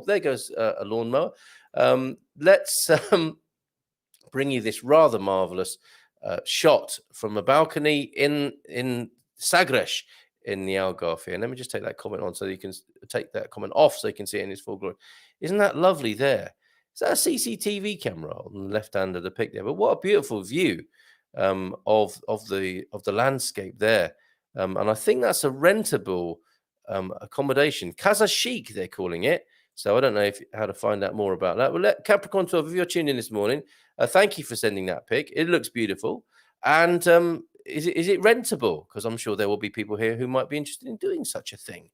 There goes a lawnmower. Let's bring you this rather marvelous shot from a balcony in Sagres in the Algarve here. And let me just take that comment on so you can take that comment off so you can see it in its full glory. Isn't that lovely there? Is that a CCTV camera on the left hand of the pic there? But what a beautiful view of the landscape there. And I think that's a rentable accommodation. Casa Chic, they're calling it. So I don't know how to find out more about that. Well, let Capricorn 12, if you're tuned in this morning, thank you for sending that pic. It looks beautiful. And is it rentable? Because I'm sure there will be people here who might be interested in doing such a thing,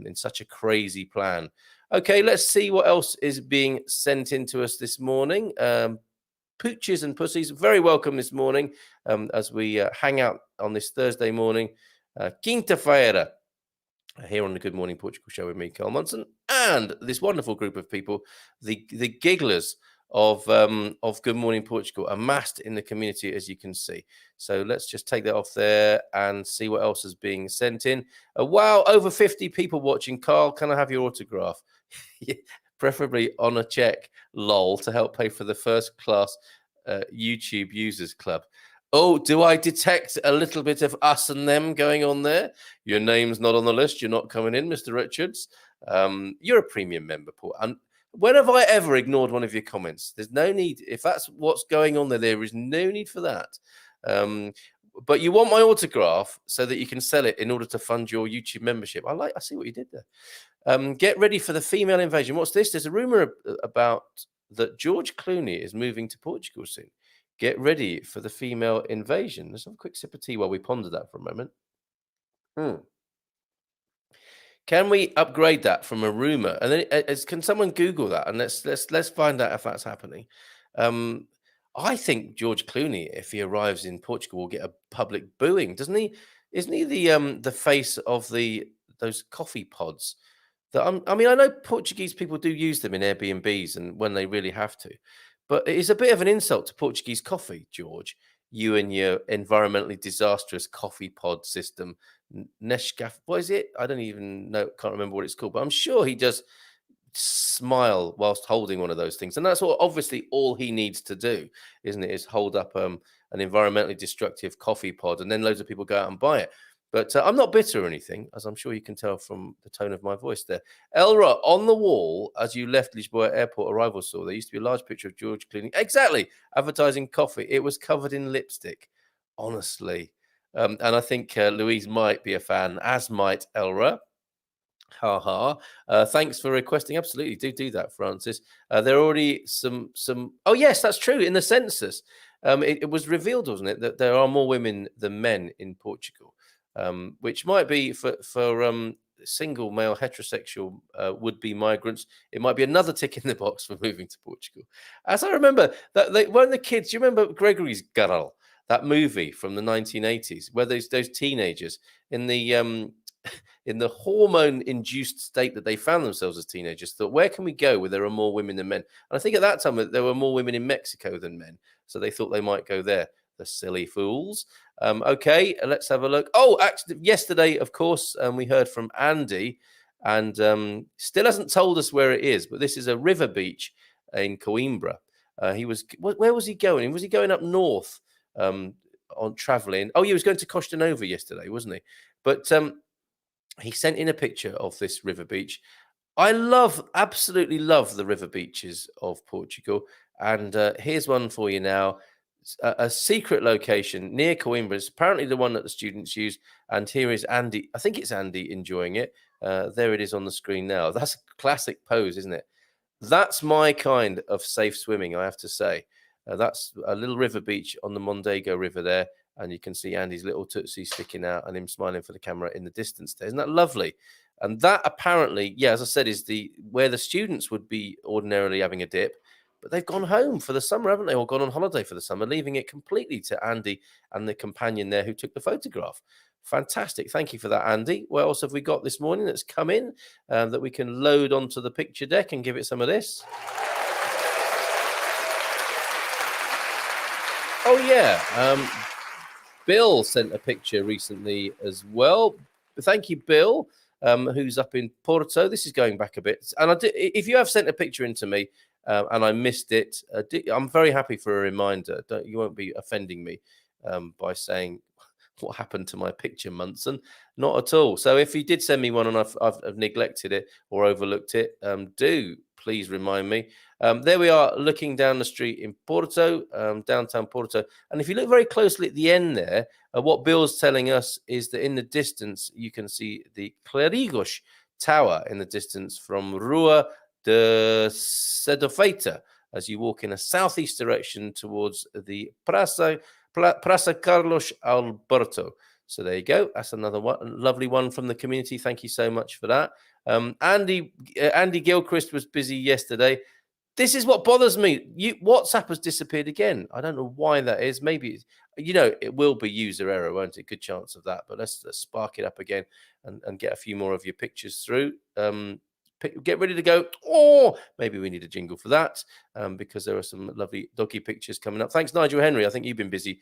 in such a crazy plan. Okay, let's see what else is being sent in to us this morning. Pooches and pussies, very welcome this morning as we hang out on this Thursday morning. Quinta-feira, here on the Good Morning Portugal show with me, Carl Munson, and this wonderful group of people, the gigglers of Good Morning Portugal, amassed in the community, as you can see. So let's just take that off there and see what else is being sent in. Wow, over 50 people watching. Carl, can I have your autograph? Preferably on a check, lol, to help pay for the first class YouTube users club. Oh, do I detect a little bit of us and them going on there? Your name's not on the list. You're not coming in, Mr. Richards. You're a premium member, Paul. And when have I ever ignored one of your comments? There's no need. If that's what's going on there, there is no need for that. But you want my autograph so that you can sell it in order to fund your YouTube membership. I see what you did there. Get ready for the female invasion. What's this? There's a rumor about that George Clooney is moving to Portugal soon. Get ready for the female invasion. Let's have a quick sip of tea while we ponder that for a moment. Can we upgrade that from a rumor? And then can someone Google that and let's find out if that's happening. I think George Clooney, if he arrives in Portugal, will get a public booing, doesn't he? Isn't he the face of those coffee pods? I know Portuguese people do use them in Airbnbs and when they really have to. But it is a bit of an insult to Portuguese coffee, George. You and your environmentally disastrous coffee pod system. Nescafé, what is it? I don't even know, can't remember what it's called, but I'm sure he does smile whilst holding one of those things. And that's obviously all he needs to do, isn't it? Is hold up an environmentally destructive coffee pod and then loads of people go out and buy it. But I'm not bitter or anything, as I'm sure you can tell from the tone of my voice there. Elra, on the wall, as you left Lisbon airport arrival store, there used to be a large picture of George Clooney. Exactly. Advertising coffee. It was covered in lipstick. Honestly. And I think Louise might be a fan, as might Elra. Ha ha. Thanks for requesting. Absolutely. Do that, Francis. There are already some. Oh, yes, that's true. In the census, it was revealed, wasn't it, that there are more women than men in Portugal. Which might be for single male heterosexual would-be migrants, it might be another tick in the box for moving to Portugal. As I remember, that they weren't the kids. Do you remember Gregory's Girl, that movie from the 1980s, where those teenagers in the in the hormone-induced state that they found themselves as teenagers, thought, where can we go where there are more women than men? And I think at that time there were more women in Mexico than men, so they thought they might go there. The silly fools. Okay, let's have a look. Oh, actually, yesterday, of course, we heard from Andy, and still hasn't told us where it is, but this is a river beach in Coimbra. Where was he going? Was he going up north on traveling? Oh, he was going to Costa Nova yesterday, wasn't he? But he sent in a picture of this river beach. I absolutely love the river beaches of Portugal. And here's one for you now. A secret location near Coimbra. It's apparently the one that the students use. And here is Andy. I think it's Andy enjoying it. There it is on the screen now. That's a classic pose, isn't it? That's my kind of safe swimming, I have to say. That's a little river beach on the Mondego River there. And you can see Andy's little tootsie sticking out and him smiling for the camera in the distance there. Isn't that lovely? And that apparently, yeah, as I said, is where the students would be ordinarily having a dip. But they've gone home for the summer, haven't they? Or gone on holiday for the summer, leaving it completely to Andy and the companion there who took the photograph. Fantastic. Thank you for that, Andy. What else have we got this morning that's come in that we can load onto the picture deck and give it some of this? Oh, yeah. Bill sent a picture recently as well. Thank you, Bill, who's up in Porto. This is going back a bit. And if you have sent a picture in to me and I missed it, I'm very happy for a reminder. You won't be offending me by saying what happened to my picture, Munson. Not at all. So if you did send me one and I've neglected it or overlooked it, do please remind me. There we are looking down the street in Porto, downtown Porto. And if you look very closely at the end there, what Bill's telling us is that in the distance, you can see the Clerigos Tower in the distance from Rua de Sedofeita as you walk in a southeast direction towards the Praça Carlos Alberto. So there you go. That's another one, lovely one from the community. Thank you so much for that. Andy Gilchrist was busy yesterday. This is what bothers me. WhatsApp has disappeared again. I don't know why that is. Maybe, it will be user error, won't it? Good chance of that. But let's spark it up again and get a few more of your pictures through. Get ready to go. Oh, maybe we need a jingle for that because there are some lovely doggy pictures coming up. Thanks, Nigel Henry. I think you've been busy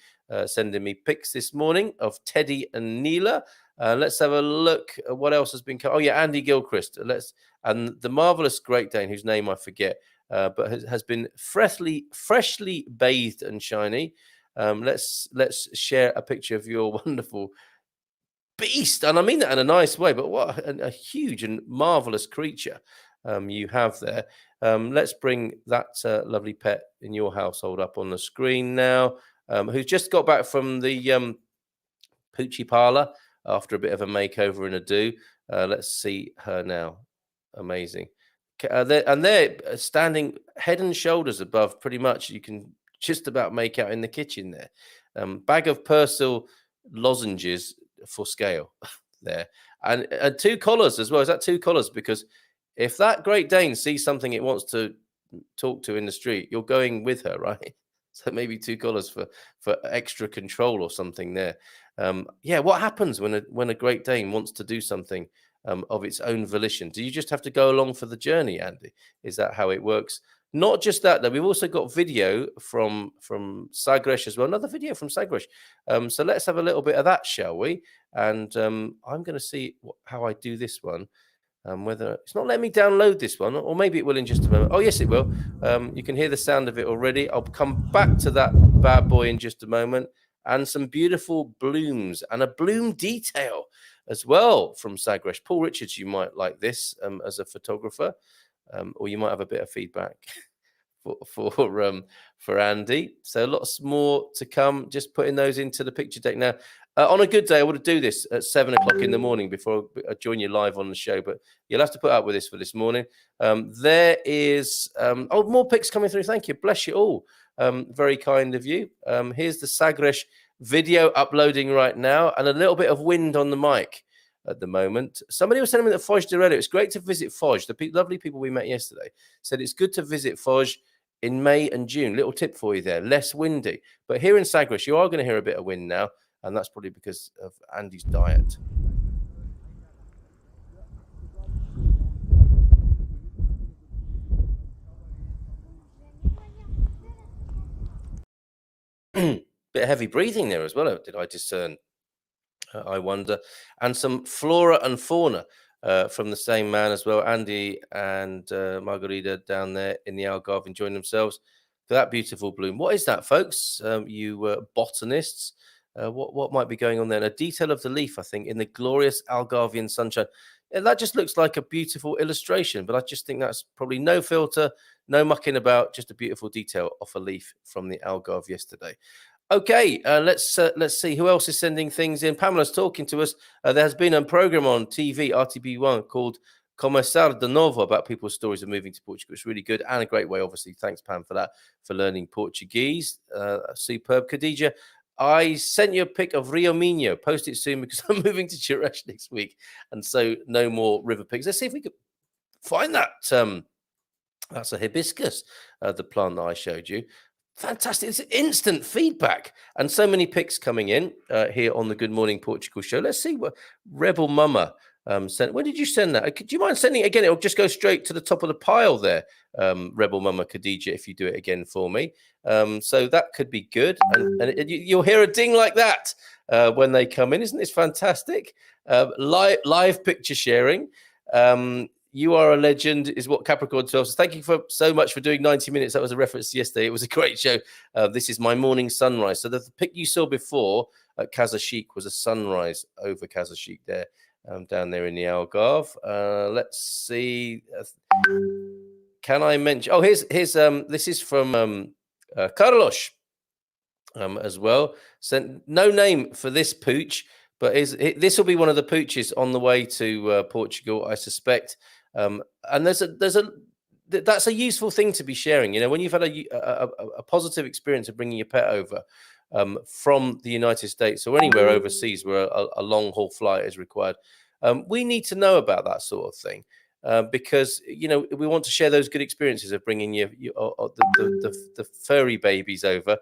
sending me pics this morning of Teddy and Neela. Let's have a look at what else has been coming. Oh, yeah, Andy Gilchrist. And the marvelous Great Dane, whose name I forget, but has been freshly bathed and shiny. Let's share a picture of your wonderful beast, and I mean that in a nice way, but what a huge and marvelous creature you have there. Let's bring that lovely pet in your household up on the screen now, who's just got back from the Poochie Parlor after a bit of a makeover and a do. Let's see her now. Amazing. They're standing head and shoulders above, pretty much. You can just about make out in the kitchen there. Bag of Persil lozenges for scale there, and two collars as well. Is that two collars? Because if that Great Dane sees something it wants to talk to in the street, you're going with her, right? So maybe two collars for extra control or something there. Yeah, what happens when a Great Dane wants to do something of its own volition? Do you just have to go along for the journey, Andy? Is that how it works? Not just that, though. We've also got video from Sagres as well. Another video from Sagres. So let's have a little bit of that, shall we? And I'm going to see how I do this one. Whether it's not letting me download this one, or maybe it will in just a moment. Oh, yes, it will. You can hear the sound of it already. I'll come back to that bad boy in just a moment. And some beautiful blooms and a bloom detail as well from Sagres. Paul Richards, you might like this as a photographer. Or you might have a bit of feedback for Andy. So lots more to come. Just putting those into the picture deck now. On a good day, I would do this at 7 o'clock in the morning before I join you live on the show. But you'll have to put up with this for this morning. There is more pics coming through. Thank you. Bless you all. Very kind of you. Here's the Sagres video uploading right now, and a little bit of wind on the mic. at the moment. Somebody was telling me that Foz de Relo, it's great to visit Foz. The lovely people we met yesterday said it's good to visit Foz in May and June. Little tip for you there, less windy. But here in Sagres, you are going to hear a bit of wind now, and that's probably because of Andy's diet. Bit of heavy breathing there as well, did I discern? I wonder. And some flora and fauna from the same man as well. Andy and Margarita down there in the Algarve enjoying themselves for that beautiful bloom. What is that, folks? You botanists. What might be going on there? And a detail of the leaf, I think, in the glorious Algarvian sunshine. Yeah, that just looks like a beautiful illustration, but I just think that's probably no filter, no mucking about, just a beautiful detail off a leaf from the Algarve yesterday. Okay, let's see who else is sending things in. Pamela's talking to us. There has been a program on TV, RTB1, called Começar de Novo, about people's stories of moving to Portugal. It's really good and a great way, obviously. Thanks, Pam, for that, for learning Portuguese. Superb. Khadija, I sent you a pic of Rio Minho. Post it soon because I'm moving to Chirash next week. And so no more river pics. Let's see if we could find that. That's a hibiscus, the plant that I showed you. Fantastic. It's instant feedback and so many pics coming in here on the Good Morning Portugal show. Let's see what Rebel Mama sent. When did you send that? Do you mind sending it again? It'll just go straight to the top of the pile there, Rebel Mama Khadija, if you do it again for me. So that could be good. And you'll hear a ding like that when they come in. Isn't this fantastic? Live picture sharing. You are a legend is what Capricorn 12 says. Thank you so much for doing 90 minutes. That was a reference to yesterday. It was a great show. This is my morning sunrise. So the pic you saw before at Casa Chic was a sunrise over Casa Chic there, down there in the Algarve. Let's see. Can I mention? Oh, here's this is from Carlos as well. Sent no name for this pooch, but this will be one of the pooches on the way to Portugal, I suspect. And that's a useful thing to be sharing. You know, when you've had a positive experience of bringing your pet over from the United States or anywhere overseas where a long haul flight is required, we need to know about that sort of thing. Because, you know, we want to share those good experiences of bringing the furry babies over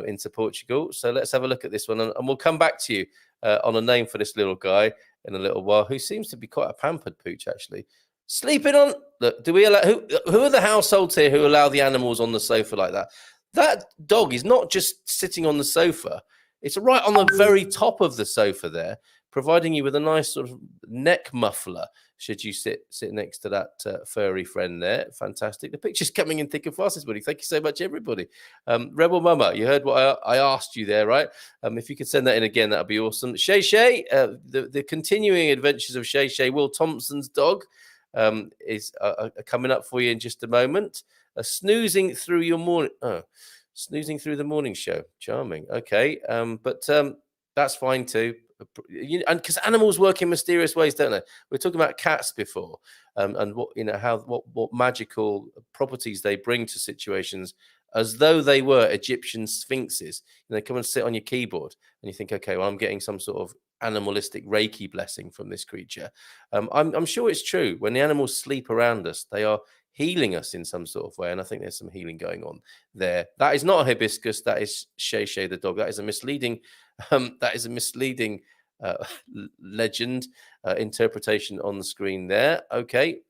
into Portugal. So let's have a look at this one, and we'll come back to you on a name for this little guy in a little while, who seems to be quite a pampered pooch, actually. Sleeping on. Look, do we allow? Who are the households here who allow the animals on the sofa like that? That dog is not just sitting on the sofa; it's right on the very top of the sofa there, providing you with a nice sort of neck muffler should you sit next to that furry friend there. Fantastic. The picture's coming in thick and fast this morning. Thank you so much, everybody. Rebel Mama, you heard what I asked you there, right? If you could send that in again, that would be awesome. Shay Shay, the continuing adventures of Shay Shay, Will Thompson's dog, is coming up for you in just a moment. Snoozing through your morning. Snoozing through the morning show. Charming. Okay. But that's fine too. And because animals work in mysterious ways, don't they? We were talking about cats before, and what, you know, how what magical properties they bring to situations, as though they were Egyptian sphinxes. And they come and sit on your keyboard, and you think, okay, well, I'm getting some sort of animalistic Reiki blessing from this creature. I'm sure it's true. When the animals sleep around us, they are healing us in some sort of way, and I think there's some healing going on there. That is not a hibiscus. That is Shay Shay the dog. That is a misleading. Legend interpretation on the screen there. Okay,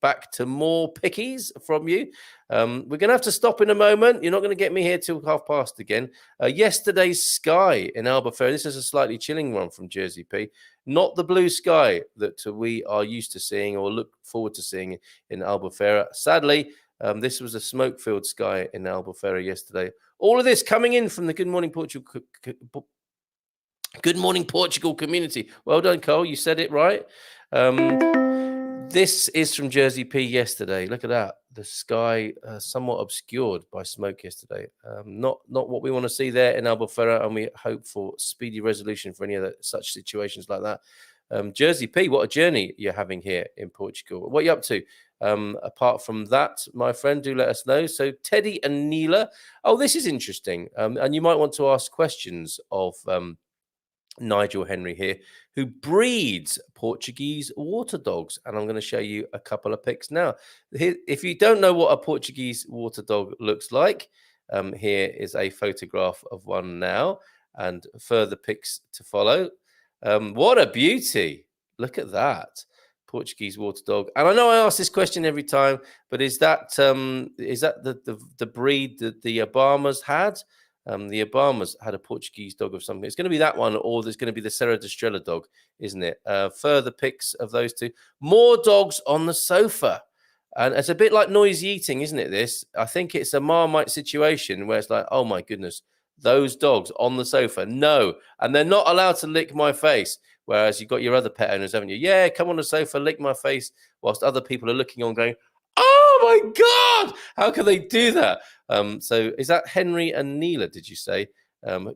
back to more pickies from you. We're going to have to stop in a moment. You're not going to get me here till past again. Yesterday's sky in Albufeira. This is a slightly chilling one from Jersey P. Not the blue sky that we are used to seeing or look forward to seeing in Albufeira. Sadly, this was a smoke-filled sky in Albufeira yesterday. All of this coming in from the Good Morning Portugal community. Well done, Cole. You said it right. This is from Jersey P yesterday. Look at that. The sky somewhat obscured by smoke yesterday. Not what we want to see there in Albufeira, and we hope for speedy resolution for any other such situations like that. Jersey P, what a journey you're having here in Portugal. What are you up to? Apart from that, my friend, do let us know. So Teddy and Neela. Oh, this is interesting. And you might want to ask questions of Nigel Henry here, who breeds Portuguese water dogs. And I'm going to show you a couple of pics now. Here, if you don't know what a Portuguese water dog looks like, here is a photograph of one now and further pics to follow. What a beauty. Look at that. Portuguese water dog. And I know I ask this question every time, but is that the breed that the Obamas had? The Obamas had a Portuguese dog of something. It's going to be that one, or there's going to be the Serra da Estrela dog, isn't it? Further pics of those two. More dogs on the sofa. And it's a bit like noisy eating, isn't it, this? I think it's a Marmite situation where it's like, oh, my goodness, those dogs on the sofa. No. And they're not allowed to lick my face. Whereas you've got your other pet owners, haven't you? Yeah, come on the sofa, lick my face, whilst other people are looking on going, oh, my God, how can they do that? So is that Henry and Neela, did you say,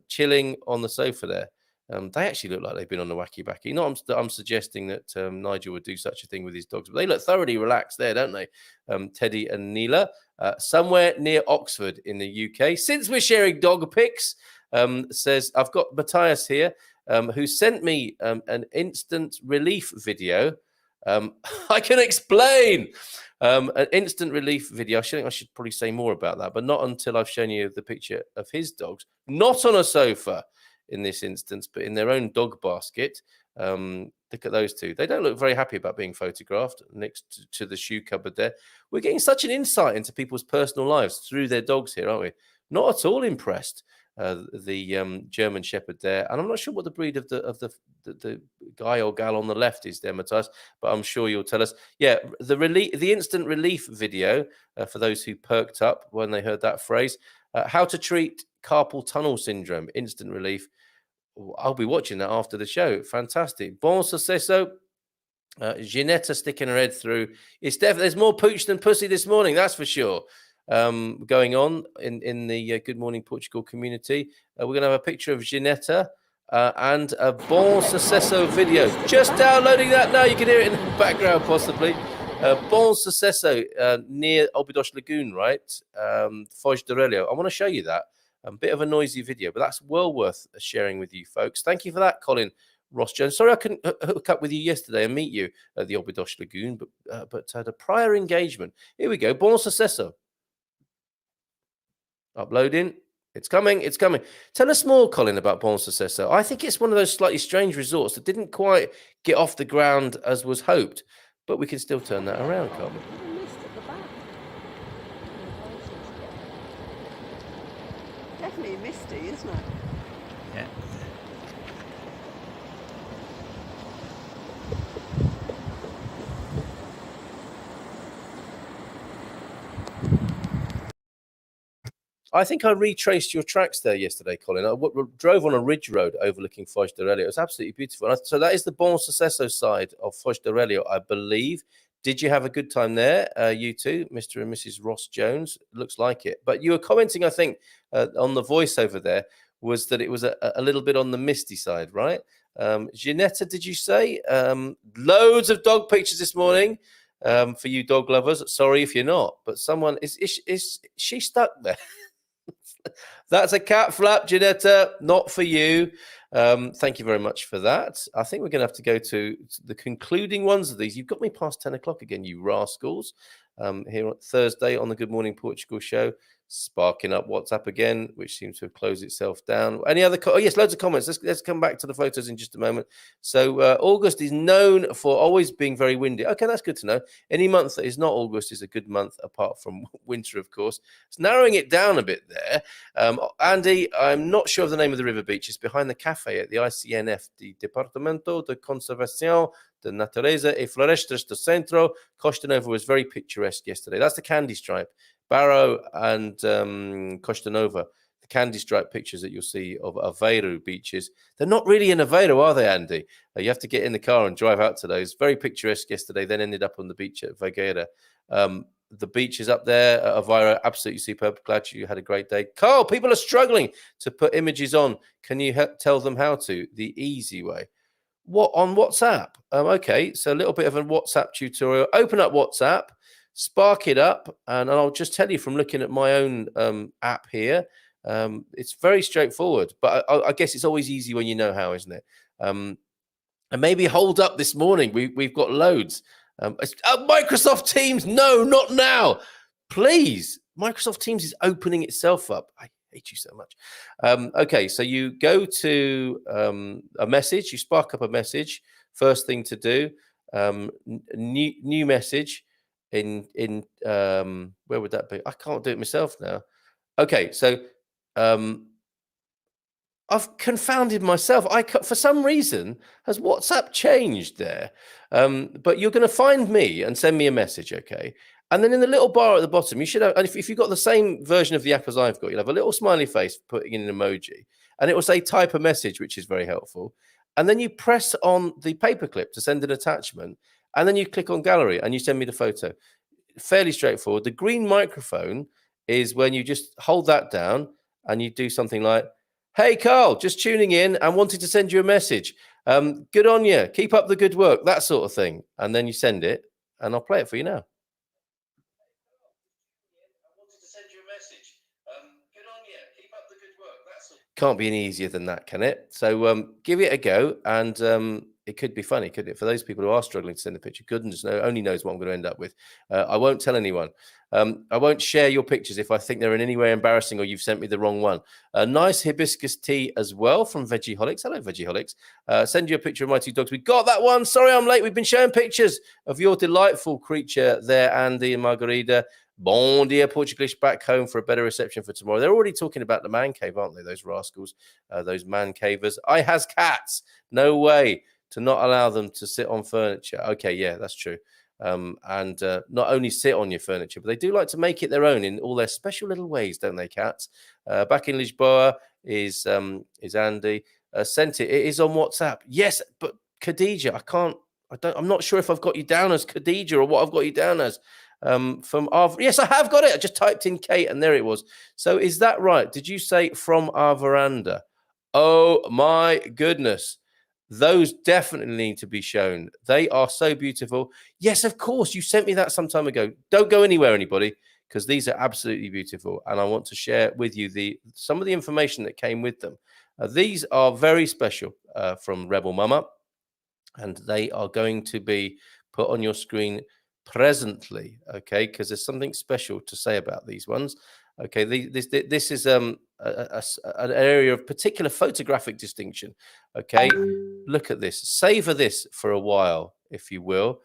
chilling on the sofa there? They actually look like they've been on the wacky backy. Not I'm suggesting that Nigel would do such a thing with his dogs, but they look thoroughly relaxed there, don't they? Teddy and Neela, somewhere near Oxford in the UK. Since we're sharing dog pics, says, I've got Matthias here, who sent me an instant relief video. I can explain. An instant relief video. I should probably say more about that, but not until I've shown you the picture of his dogs, not on a sofa in this instance, but in their own dog basket. Look at those two. They don't look very happy about being photographed next to the shoe cupboard there. We're getting such an insight into people's personal lives through their dogs here, aren't we? Not at all impressed. The German Shepherd there, and I'm not sure what the breed of the guy or gal on the left is there, Matthias, but I'm sure you'll tell us. Yeah, the instant relief video for those who perked up when they heard that phrase. How to treat carpal tunnel syndrome, instant relief. I'll be watching that after the show. Fantastic. Bon sucesso. Ginetta sticking her head through. It's definitely there's more pooch than pussy this morning, that's for sure. Going on in the Good Morning Portugal community. We're going to have a picture of Ginetta and a Bon Sucesso video. Just downloading that now. You can hear it in the background, possibly. Bon Sucesso near Óbidos Lagoon, right? Foz de Relio. I want to show you that. A bit of a noisy video, but that's well worth sharing with you folks. Thank you for that, Colin Ross Jones. Sorry I couldn't hook up with you yesterday and meet you at the Óbidos Lagoon, but had a prior engagement. Here we go. Bon Sucesso. Uploading. It's coming. It's coming. Tell us more, Colin, about Bon Sucesso. I think it's one of those slightly strange resorts that didn't quite get off the ground as was hoped, but we can still turn that around, can't we? Definitely misty, isn't it? Yeah. I think I retraced your tracks there yesterday, Colin. I drove on a ridge road overlooking Foz de Relio. It was absolutely beautiful. So that is the Bon Sucesso side of Foz de Relio, I believe. Did you have a good time there, you two, Mr. and Mrs. Ross Jones? Looks like it. But you were commenting, I think, on the voiceover there, was that it was a little bit on the misty side, right? Ginetta, did you say? Loads of dog pictures this morning for you dog lovers. Sorry if you're not, but someone, is she stuck there? That's a cat flap, Ginetta, not for you. Thank you very much for that. I think we're going to have to go to the concluding ones of these. You've got me past 10 o'clock again, you rascals. Here on Thursday on the Good Morning Portugal show, sparking up WhatsApp again, which seems to have closed itself down. Any other? Yes, loads of comments. Let's come back to the photos in just a moment. So August is known for always being very windy. Okay, that's good to know. Any month that is not August is a good month, apart from winter, of course. It's narrowing it down a bit there. Andy, I'm not sure of the name of the river beach. It's behind the cafe at the ICNF, the Departamento de Conservación de Natureza e Florestas do Centro. Costa Nova was very picturesque yesterday. That's the Candy Stripe. Barrow and Costa Nova, the candy stripe pictures that you'll see of Aveiro beaches. They're not really in Aveiro, are they, Andy? You have to get in the car and drive out to those. Very picturesque yesterday, then ended up on the beach at Vagueira. The beach is up there at Aveiro, absolutely superb. Glad you had a great day. Carl, people are struggling to put images on. Can you tell them how to? The easy way. What, on WhatsApp? Okay, so a little bit of a WhatsApp tutorial. Open up WhatsApp. Spark it up, and I'll just tell you from looking at my own app here, It's very straightforward, but I guess it's always easy when you know how, isn't it? And maybe hold up this morning. We've got loads. Microsoft Teams, no, not now. Please, Microsoft Teams is opening itself up. I hate you so much. Okay, so you go to a message, you spark up a message. First thing to do, new message in where would that be? I can't do it myself now. Okay, so I've confounded myself. For some reason, has WhatsApp changed there? But you're going to find me and send me a message, okay? And then in the little bar at the bottom, you should have, and if you've got the same version of the app as I've got, you'll have a little smiley face putting in an emoji, and it will say type a message, which is very helpful. And then you press on the paperclip to send an attachment, and then you click on gallery and you send me the photo. Fairly straightforward. The green microphone is when you just hold that down and you do something like, "Hey, Carl, just tuning in and wanted to send you a message. Good on you. Keep up the good work," that sort of thing. And then you send it, and I'll play it for you now. Can't be any easier than that, can it? So give it a go, and it could be funny, couldn't it? For those people who are struggling to send a picture, goodness only knows what I'm going to end up with. I won't tell anyone. I won't share your pictures if I think they're in any way embarrassing or you've sent me the wrong one. A nice hibiscus tea as well from Veggieholics. Hello, Veggieholics. Send you a picture of my two dogs. We got that one. Sorry, I'm late. We've been showing pictures of your delightful creature there, Andy and Margarita. Bon dia, Portuguese back home for a better reception for tomorrow. They're already talking about the man cave, aren't they? Those rascals, those man cavers. I has cats. No way to not allow them to sit on furniture. Okay, yeah, that's true. And not only sit on your furniture, but they do like to make it their own in all their special little ways, don't they, cats? Back in Lisbon is Andy. Sent it. It is on WhatsApp. Yes, but Khadija, I'm not sure if I've got you down as Khadija or what I've got you down as. From our, yes, I have got it. I just typed in Kate and there it was. So is that right? Did you say from our veranda? Oh my goodness. Those definitely need to be shown. They are so beautiful. Yes, of course. You sent me that some time ago. Don't go anywhere, anybody, because these are absolutely beautiful. And I want to share with you some of the information that came with them. These are very special from Rebel Mama, and they are going to be put on your screen presently, okay, because there's something special to say about these ones. Okay, this is an area of particular photographic distinction. Okay, look at this. Savor this for a while, if you will.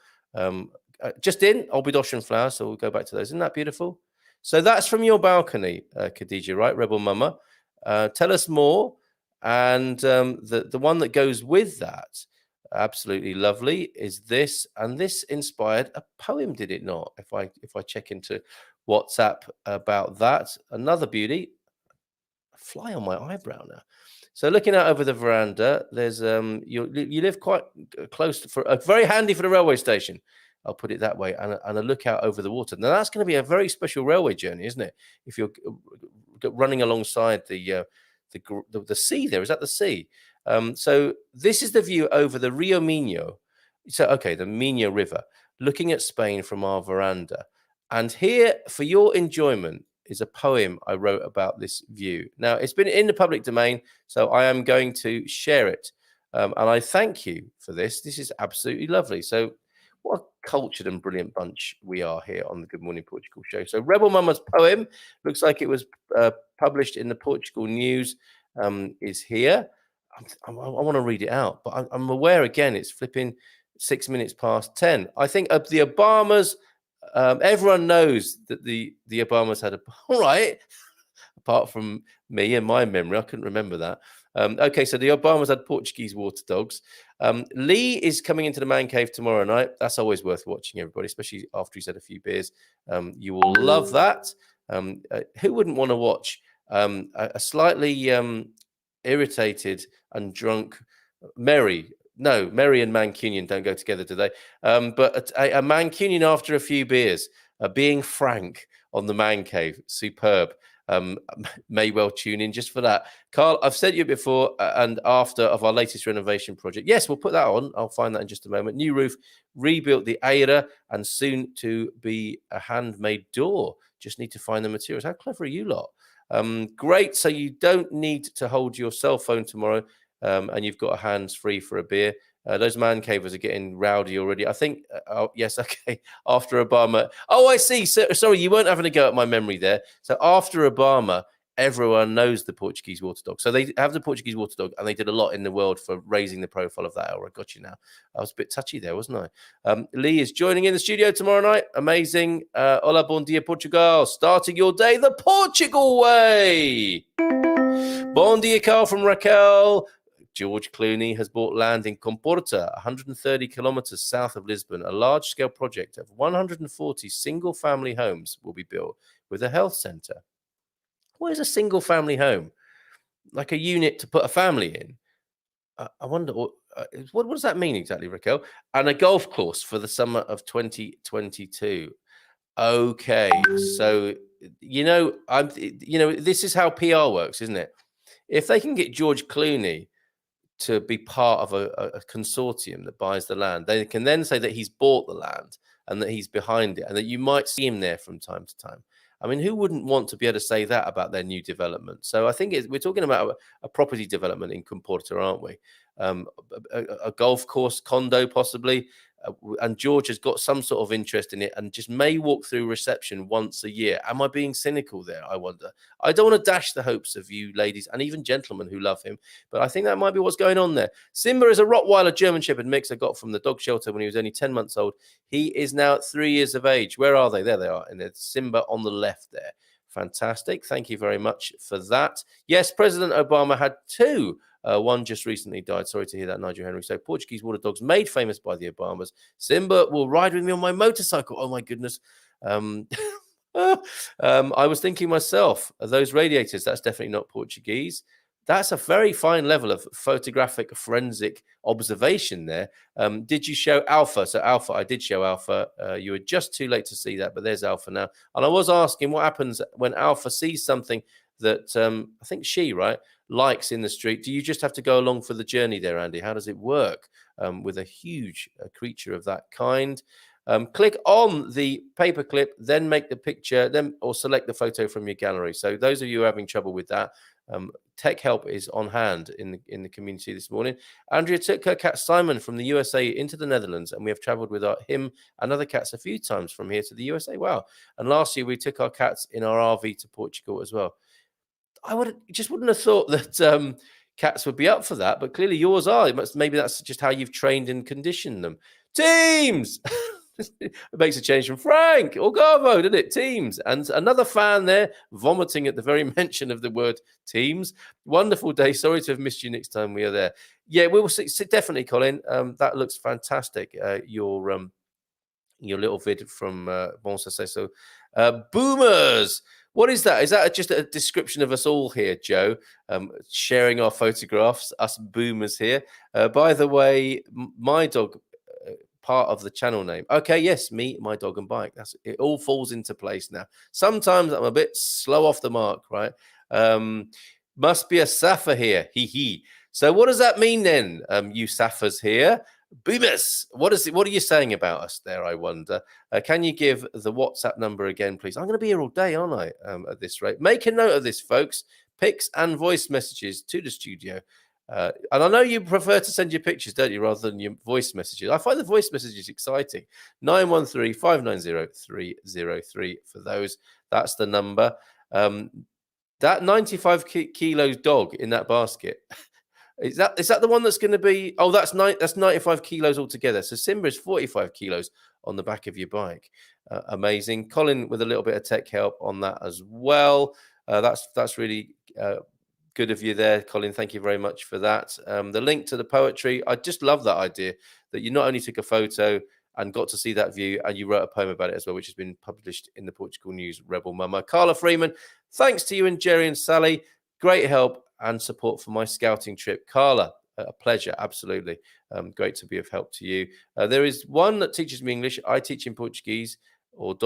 Just in Obidosh flowers, so we'll go back to those. Isn't that beautiful? So that's from your balcony, Khadija, right, Rebel Mama? Tell us more. And the one that goes with that, absolutely lovely, is this, and this inspired a poem, did it not? If I check into WhatsApp about that, another beauty. A fly on my eyebrow now. So looking out over the veranda, there's you live quite close to, very handy for the railway station. I'll put it that way, and a look out over the water. Now that's going to be a very special railway journey, isn't it? If you're running alongside the sea, there is that the sea. So this is the view over the Rio Minho. So, okay, the Minho River, looking at Spain from our veranda. And here, for your enjoyment, is a poem I wrote about this view. Now, it's been in the public domain, so I am going to share it. And I thank you for this. This is absolutely lovely. So what a cultured and brilliant bunch we are here on the Good Morning Portugal show. So Rebel Mama's poem, looks like it was published in the Portugal News, is here. I want to read it out, but I'm aware again it's flipping 6 minutes past 10. I think the Obamas, everyone knows that the Obamas had all right, apart from me and my memory, I couldn't remember that. Okay, so the Obamas had Portuguese water dogs. Lee is coming into the man cave tomorrow night. That's always worth watching, everybody, especially after he's had a few beers. You will love that. Who wouldn't want to watch a slightly irritated and drunk Merry and Mancunian don't go together today, but a Mancunian after a few beers, being frank on the man cave, superb. May well tune in just for that. Carl, I've said you before and after of our latest renovation project. Yes, we'll put that on. I'll find that in just a moment. New roof, rebuilt the Aira, and soon to be a handmade door. Just need to find the materials. How clever are you lot? Great. So you don't need to hold your cell phone tomorrow, and you've got a hands free for a beer. Those man cavers are getting rowdy already. I think, yes, okay. After Obama. Oh, I see. So, sorry, you weren't having a go at my memory there. So after Obama, everyone knows the Portuguese water dog. So they have the Portuguese water dog, and they did a lot in the world for raising the profile of that. I got you now. I was a bit touchy there, wasn't I? Lee is joining in the studio tomorrow night. Amazing. Hola, bom dia, Portugal. Starting your day the Portugal way. Bom dia, Carl from Raquel. George Clooney has bought land in Comporta, 130 kilometers south of Lisbon. A large-scale project of 140 single-family homes will be built with a health centre. What is a single-family home? Like a unit to put a family in? I wonder, what does that mean exactly, Raquel? And a golf course for the summer of 2022. Okay, so, this is how PR works, isn't it? If they can get George Clooney to be part of a consortium that buys the land, they can then say that he's bought the land and that he's behind it and that you might see him there from time to time. I mean, who wouldn't want to be able to say that about their new development? So I think we're talking about a property development in Comporta, aren't we? A golf course, condo possibly. And George has got some sort of interest in it and just may walk through reception once a year. Am I being cynical there? I wonder. I don't want to dash the hopes of you ladies and even gentlemen who love him, but I think that might be what's going on there. Simba is a Rottweiler German Shepherd mix I got from the dog shelter when he was only 10 months old. He is now 3 years of age. Where are they? There they are. And it's Simba on the left there. Fantastic. Thank you very much for that. Yes, President Obama had two. One just recently died. Sorry to hear that, Nigel Henry. So Portuguese water dogs made famous by the Obamas. Simba will ride with me on my motorcycle. Oh, my goodness. I was thinking myself, those radiators, that's definitely not Portuguese. That's a very fine level of photographic forensic observation there. Did you show Alpha? So Alpha, I did show Alpha. You were just too late to see that, but there's Alpha now. And I was asking what happens when Alpha sees something that I think she, right, likes in the street. Do you just have to go along for the journey there, Andy? How does it work with a huge creature of that kind? Click on the paperclip, then make the picture, or select the photo from your gallery. So those of you who are having trouble with that, tech help is on hand in the community this morning. Andrea took her cat Simon from the USA into the Netherlands, and we have traveled with him and other cats a few times from here to the USA. Wow. And last year we took our cats in our RV to Portugal as well. I wouldn't have thought that cats would be up for that, but clearly yours are. Maybe that's just how you've trained and conditioned them. Teams! It makes a change from Frank or Garbo, doesn't it? Teams. And another fan there vomiting at the very mention of the word teams. Wonderful day. Sorry to have missed you next time we are there. Yeah, we will see. Definitely, Colin. That looks fantastic. Your little vid from Bon Sucesso. Boomers. What is that? Is that just a description of us all here, Joe? Sharing our photographs, us boomers here. By the way, my dog, part of the channel name. Okay, yes, me, my dog and bike. It all falls into place now. Sometimes I'm a bit slow off the mark, right? Must be a Safa here. Hee hee. So what does that mean then, you Safas here? Boomers, what are you saying about us there, I wonder? Can you give the WhatsApp number again, please? I'm going to be here all day, aren't I, at this rate? Make a note of this, folks. Pics and voice messages to the studio. And I know you prefer to send your pictures, don't you, rather than your voice messages. I find the voice messages exciting. 913-590-303 for those. That's the number. That 95 kilos dog in that basket... Is that the one that's going to be? Oh, that's 95 kilos altogether. So Simba is 45 kilos on the back of your bike. Amazing. Colin with a little bit of tech help on that as well. That's really good of you there, Colin. Thank you very much for that. The link to the poetry. I just love that idea that you not only took a photo and got to see that view, and you wrote a poem about it as well, which has been published in the Portugal News Rebel Mama. Carla Freeman, thanks to you and Jerry and Sally. Great help and support for my scouting trip. Carla, a pleasure, absolutely. Great to be of help to you. There is one that teaches me English. I teach in Portuguese. Oh,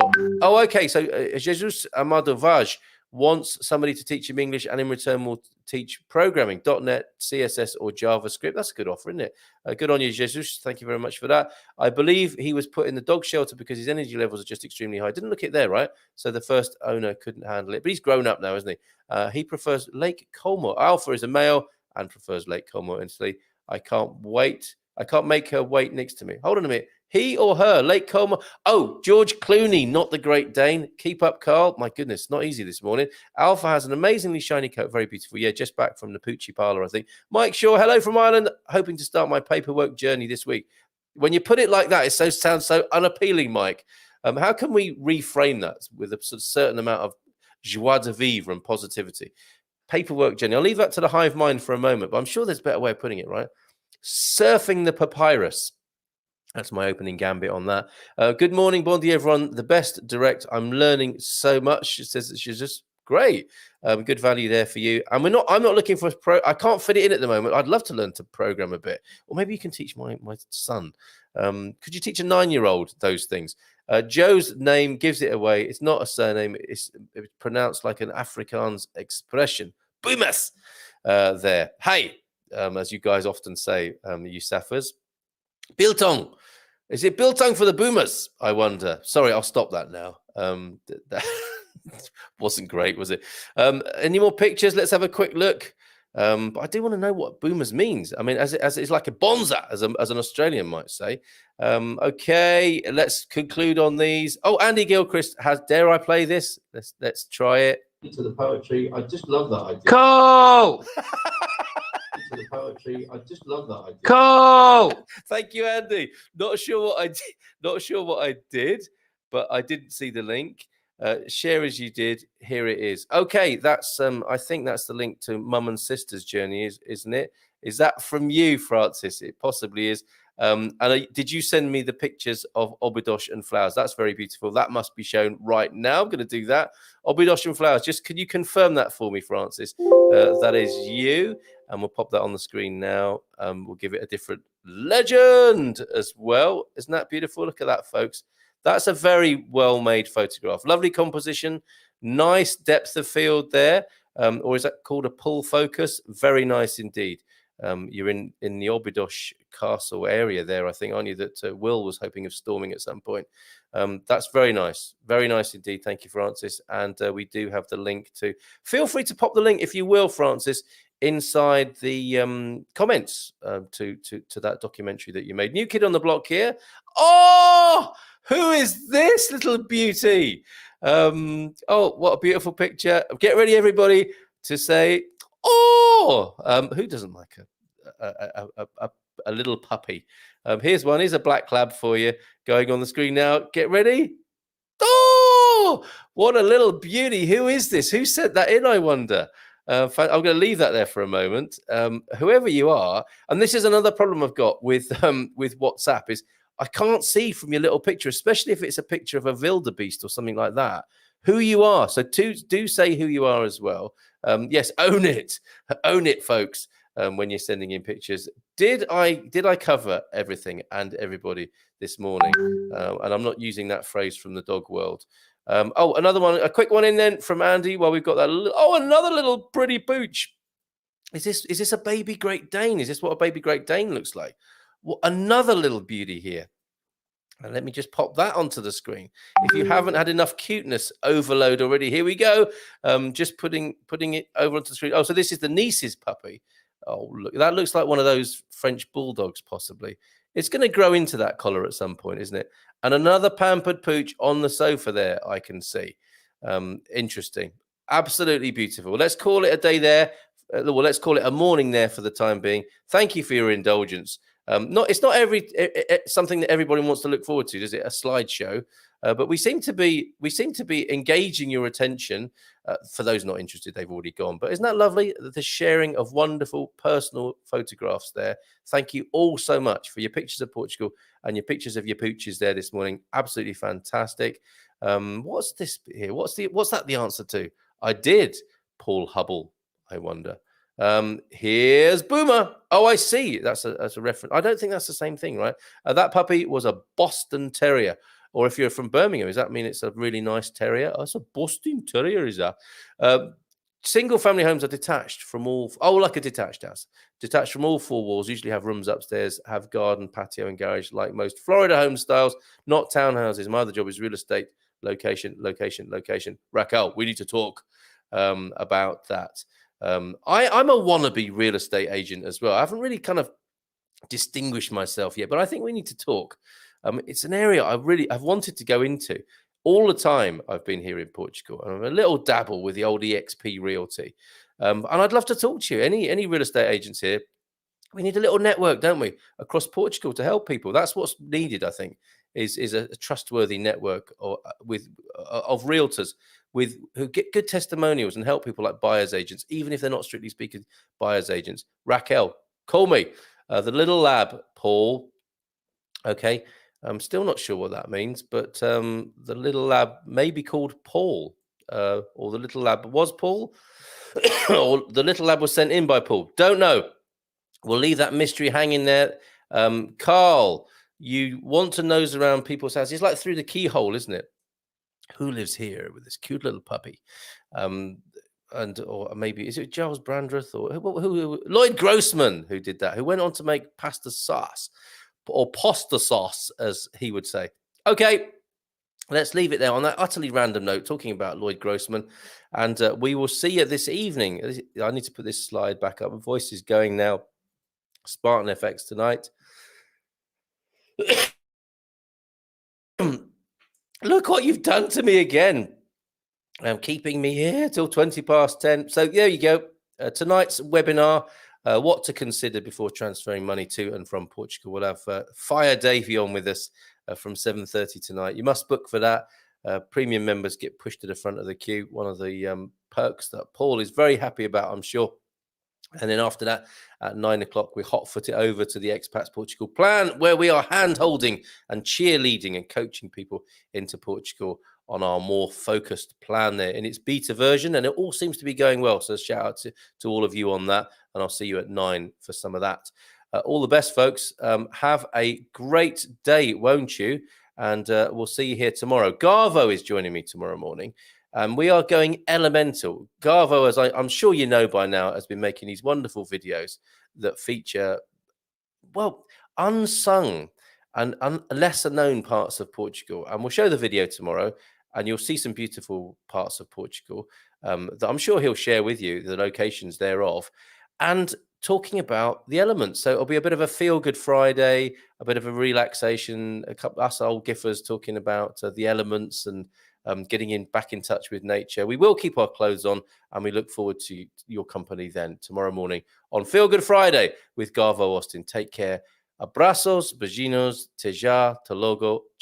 okay. So Jesus Amado Vaz wants somebody to teach him English and in return will teach programming, .NET, CSS, or JavaScript. That's a good offer, isn't it? Good on you, Jesus. Thank you very much for that. I believe he was put in the dog shelter because his energy levels are just extremely high. Didn't look it there, right? So the first owner couldn't handle it. But he's grown up now, isn't he? He prefers Lake Como. Alpha is a male and prefers Lake Como instantly. I can't wait. I can't make her wait next to me. Hold on a minute. He or her, Lake Como. Oh, George Clooney, not the Great Dane. Keep up, Carl. My goodness, not easy this morning. Alpha has an amazingly shiny coat. Very beautiful. Yeah, just back from the Poochie Parlour, I think. Mike Shaw, hello from Ireland. Hoping to start my paperwork journey this week. When you put it like that, it sounds so unappealing, Mike. How can we reframe that with a certain amount of joie de vivre and positivity? Paperwork journey. I'll leave that to the hive mind for a moment, but I'm sure there's a better way of putting it, right? Surfing the papyrus. That's my opening gambit on that. Good morning, Bondi, everyone. The best direct. I'm learning so much. She says that she's just great. Good value there for you. And I'm not looking for a pro. I can't fit it in at the moment. I'd love to learn to program a bit. Or maybe you can teach my son. Could you teach a 9-year-old those things? Joe's name gives it away. It's not a surname. It's pronounced like an Afrikaans expression. Boomas there. Hey, as you guys often say, you Saffers. Biltong. Is it biltong for the boomers? I wonder. Sorry, I'll stop that now. That wasn't great, was it? Any more pictures? Let's have a quick look. But I do want to know what boomers means. I mean, as it's like a bonza, as an Australian might say. Okay, let's conclude on these. Oh, Andy Gilchrist has. Dare I play this? Let's try it. To the poetry, I just love that idea. Cole. To the poetry, I just love that idea. Cole. Thank you, Andy. Not sure what I did, but I didn't see the link. Share as you did. Here it is. Okay, that's I think that's the link to Mum and Sister's journey, isn't it? Is that from you, Francis? It possibly is. Did you send me the pictures of Obidosh and flowers? That's very beautiful. That must be shown right now. I'm going to do that. Obidosh and flowers. Just can you confirm that for me, Francis? That is you. And we'll pop that on the screen now. We'll give it a different legend as well. Isn't that beautiful? Look at that, folks. That's a very well-made photograph. Lovely composition. Nice depth of field there. Or is that called a pull focus? Very nice indeed. You're in the Obidosh Castle area there, I think, aren't you? That Will was hoping of storming at some point. That's very nice. Very nice indeed. Thank you, Francis. And we do have the link to... Feel free to pop the link, if you will, Francis, inside the comments to that documentary that you made. New kid on the block here. Oh, who is this little beauty? Oh, what a beautiful picture. Get ready, everybody, to say... Oh, who doesn't like a little puppy? Here's one. Here's a black lab for you going on the screen now. Get ready. Oh, what a little beauty. Who is this? Who sent that in, I wonder? I'm going to leave that there for a moment. Whoever you are, and this is another problem I've got with WhatsApp is I can't see from your little picture, especially if it's a picture of a wildebeest or something like that, who you are. So do say who you are as well. Yes, own it, folks. When you're sending in pictures, did I cover everything and everybody this morning? And I'm not using that phrase from the dog world. Oh, another one, a quick one in then from Andy. While we've got that. Another little pretty pooch. Is this a baby Great Dane? Is this what a baby Great Dane looks like? Well, another little beauty here. And let me just pop that onto the screen. If you haven't had enough cuteness overload already, here we go. Just putting it over onto the screen. Oh, so this is the niece's puppy. Oh, look, that looks like one of those French bulldogs, possibly. It's going to grow into that collar at some point, isn't it? And another pampered pooch on the sofa there, I can see. Interesting. Absolutely beautiful. Let's call it a day there. Well, let's call it a morning there for the time being. Thank you for your indulgence. It's not something that everybody wants to look forward to, is it? A slideshow, but we seem to be engaging your attention. For those not interested, they've already gone. But isn't that lovely? The sharing of wonderful personal photographs there. Thank you all so much for your pictures of Portugal and your pictures of your pooches there this morning. Absolutely fantastic. What's this here? What's that the answer to? I did, Paul Hubble. I wonder. Here's Boomer. Oh, I see. That's a reference. I don't think that's the same thing, right? That puppy was a Boston Terrier. Or if you're from Birmingham, does that mean it's a really nice terrier? Oh, it's a Boston Terrier, is that? Single family homes are detached from all, like a detached house. Detached from all four walls, usually have rooms upstairs, have garden, patio, and garage, like most Florida home styles, not townhouses. My other job is real estate, location. Raquel, we need to talk about that. I'm a wannabe real estate agent as well. I haven't really kind of distinguished myself yet, but I think we need to talk. It's an area I've wanted to go into all the time. I've been here in Portugal, and I'm a little dabble with the old EXP Realty, and I'd love to talk to you. Any real estate agents here? We need a little network, don't we, across Portugal to help people. That's what's needed, I think, is a trustworthy network of realtors who get good testimonials and help people like buyers agents, even if they're not strictly speaking buyers agents. Raquel, call me. The little lab, Paul. Okay, I'm still not sure what that means, but the little lab may be called Paul, or the little lab was Paul, or the little lab was sent in by Paul. Don't know. We'll leave that mystery hanging there. Carl, you want to nose around people's houses. It's like through the keyhole, isn't it? Who lives here with this cute little puppy? Or maybe is it Giles Brandreth or Lloyd Grossman who did that, who went on to make pasta sauce, or pasta sauce, as he would say. Okay, let's leave it there on that utterly random note, talking about Lloyd Grossman. And we will see you this evening. I need to put this slide back up. My voice is going now. Spartan FX tonight. Look what you've done to me again. Keeping me here till 10:20. So there you go. Tonight's webinar, what to consider before transferring money to and from Portugal. We'll have Fire Davey on with us from 7:30 tonight. You must book for that. Premium members get pushed to the front of the queue. One of the perks that Paul is very happy about, I'm sure. And then after that, at 9 o'clock, we hot-foot it over to the Expats Portugal plan, where we are hand-holding and cheerleading and coaching people into Portugal on our more focused plan there in its beta version. And it all seems to be going well. So shout out to all of you on that. And I'll see you at 9 for some of that. All the best, folks. Have a great day, won't you? And we'll see you here tomorrow. Garvo is joining me tomorrow morning. We are going elemental. Garvo, as I'm sure you know by now, has been making these wonderful videos that feature, well, unsung and lesser known parts of Portugal. And we'll show the video tomorrow, and you'll see some beautiful parts of Portugal that I'm sure he'll share with you, the locations thereof, and talking about the elements. So it'll be a bit of a feel-good Friday, a bit of a relaxation, us old giffers talking about the elements and getting back in touch with nature. We will keep our clothes on, and we look forward to your company then tomorrow morning on Feel Good Friday with Garvo Austin. Take care. Abrazos, beijinhos, te já, te logo.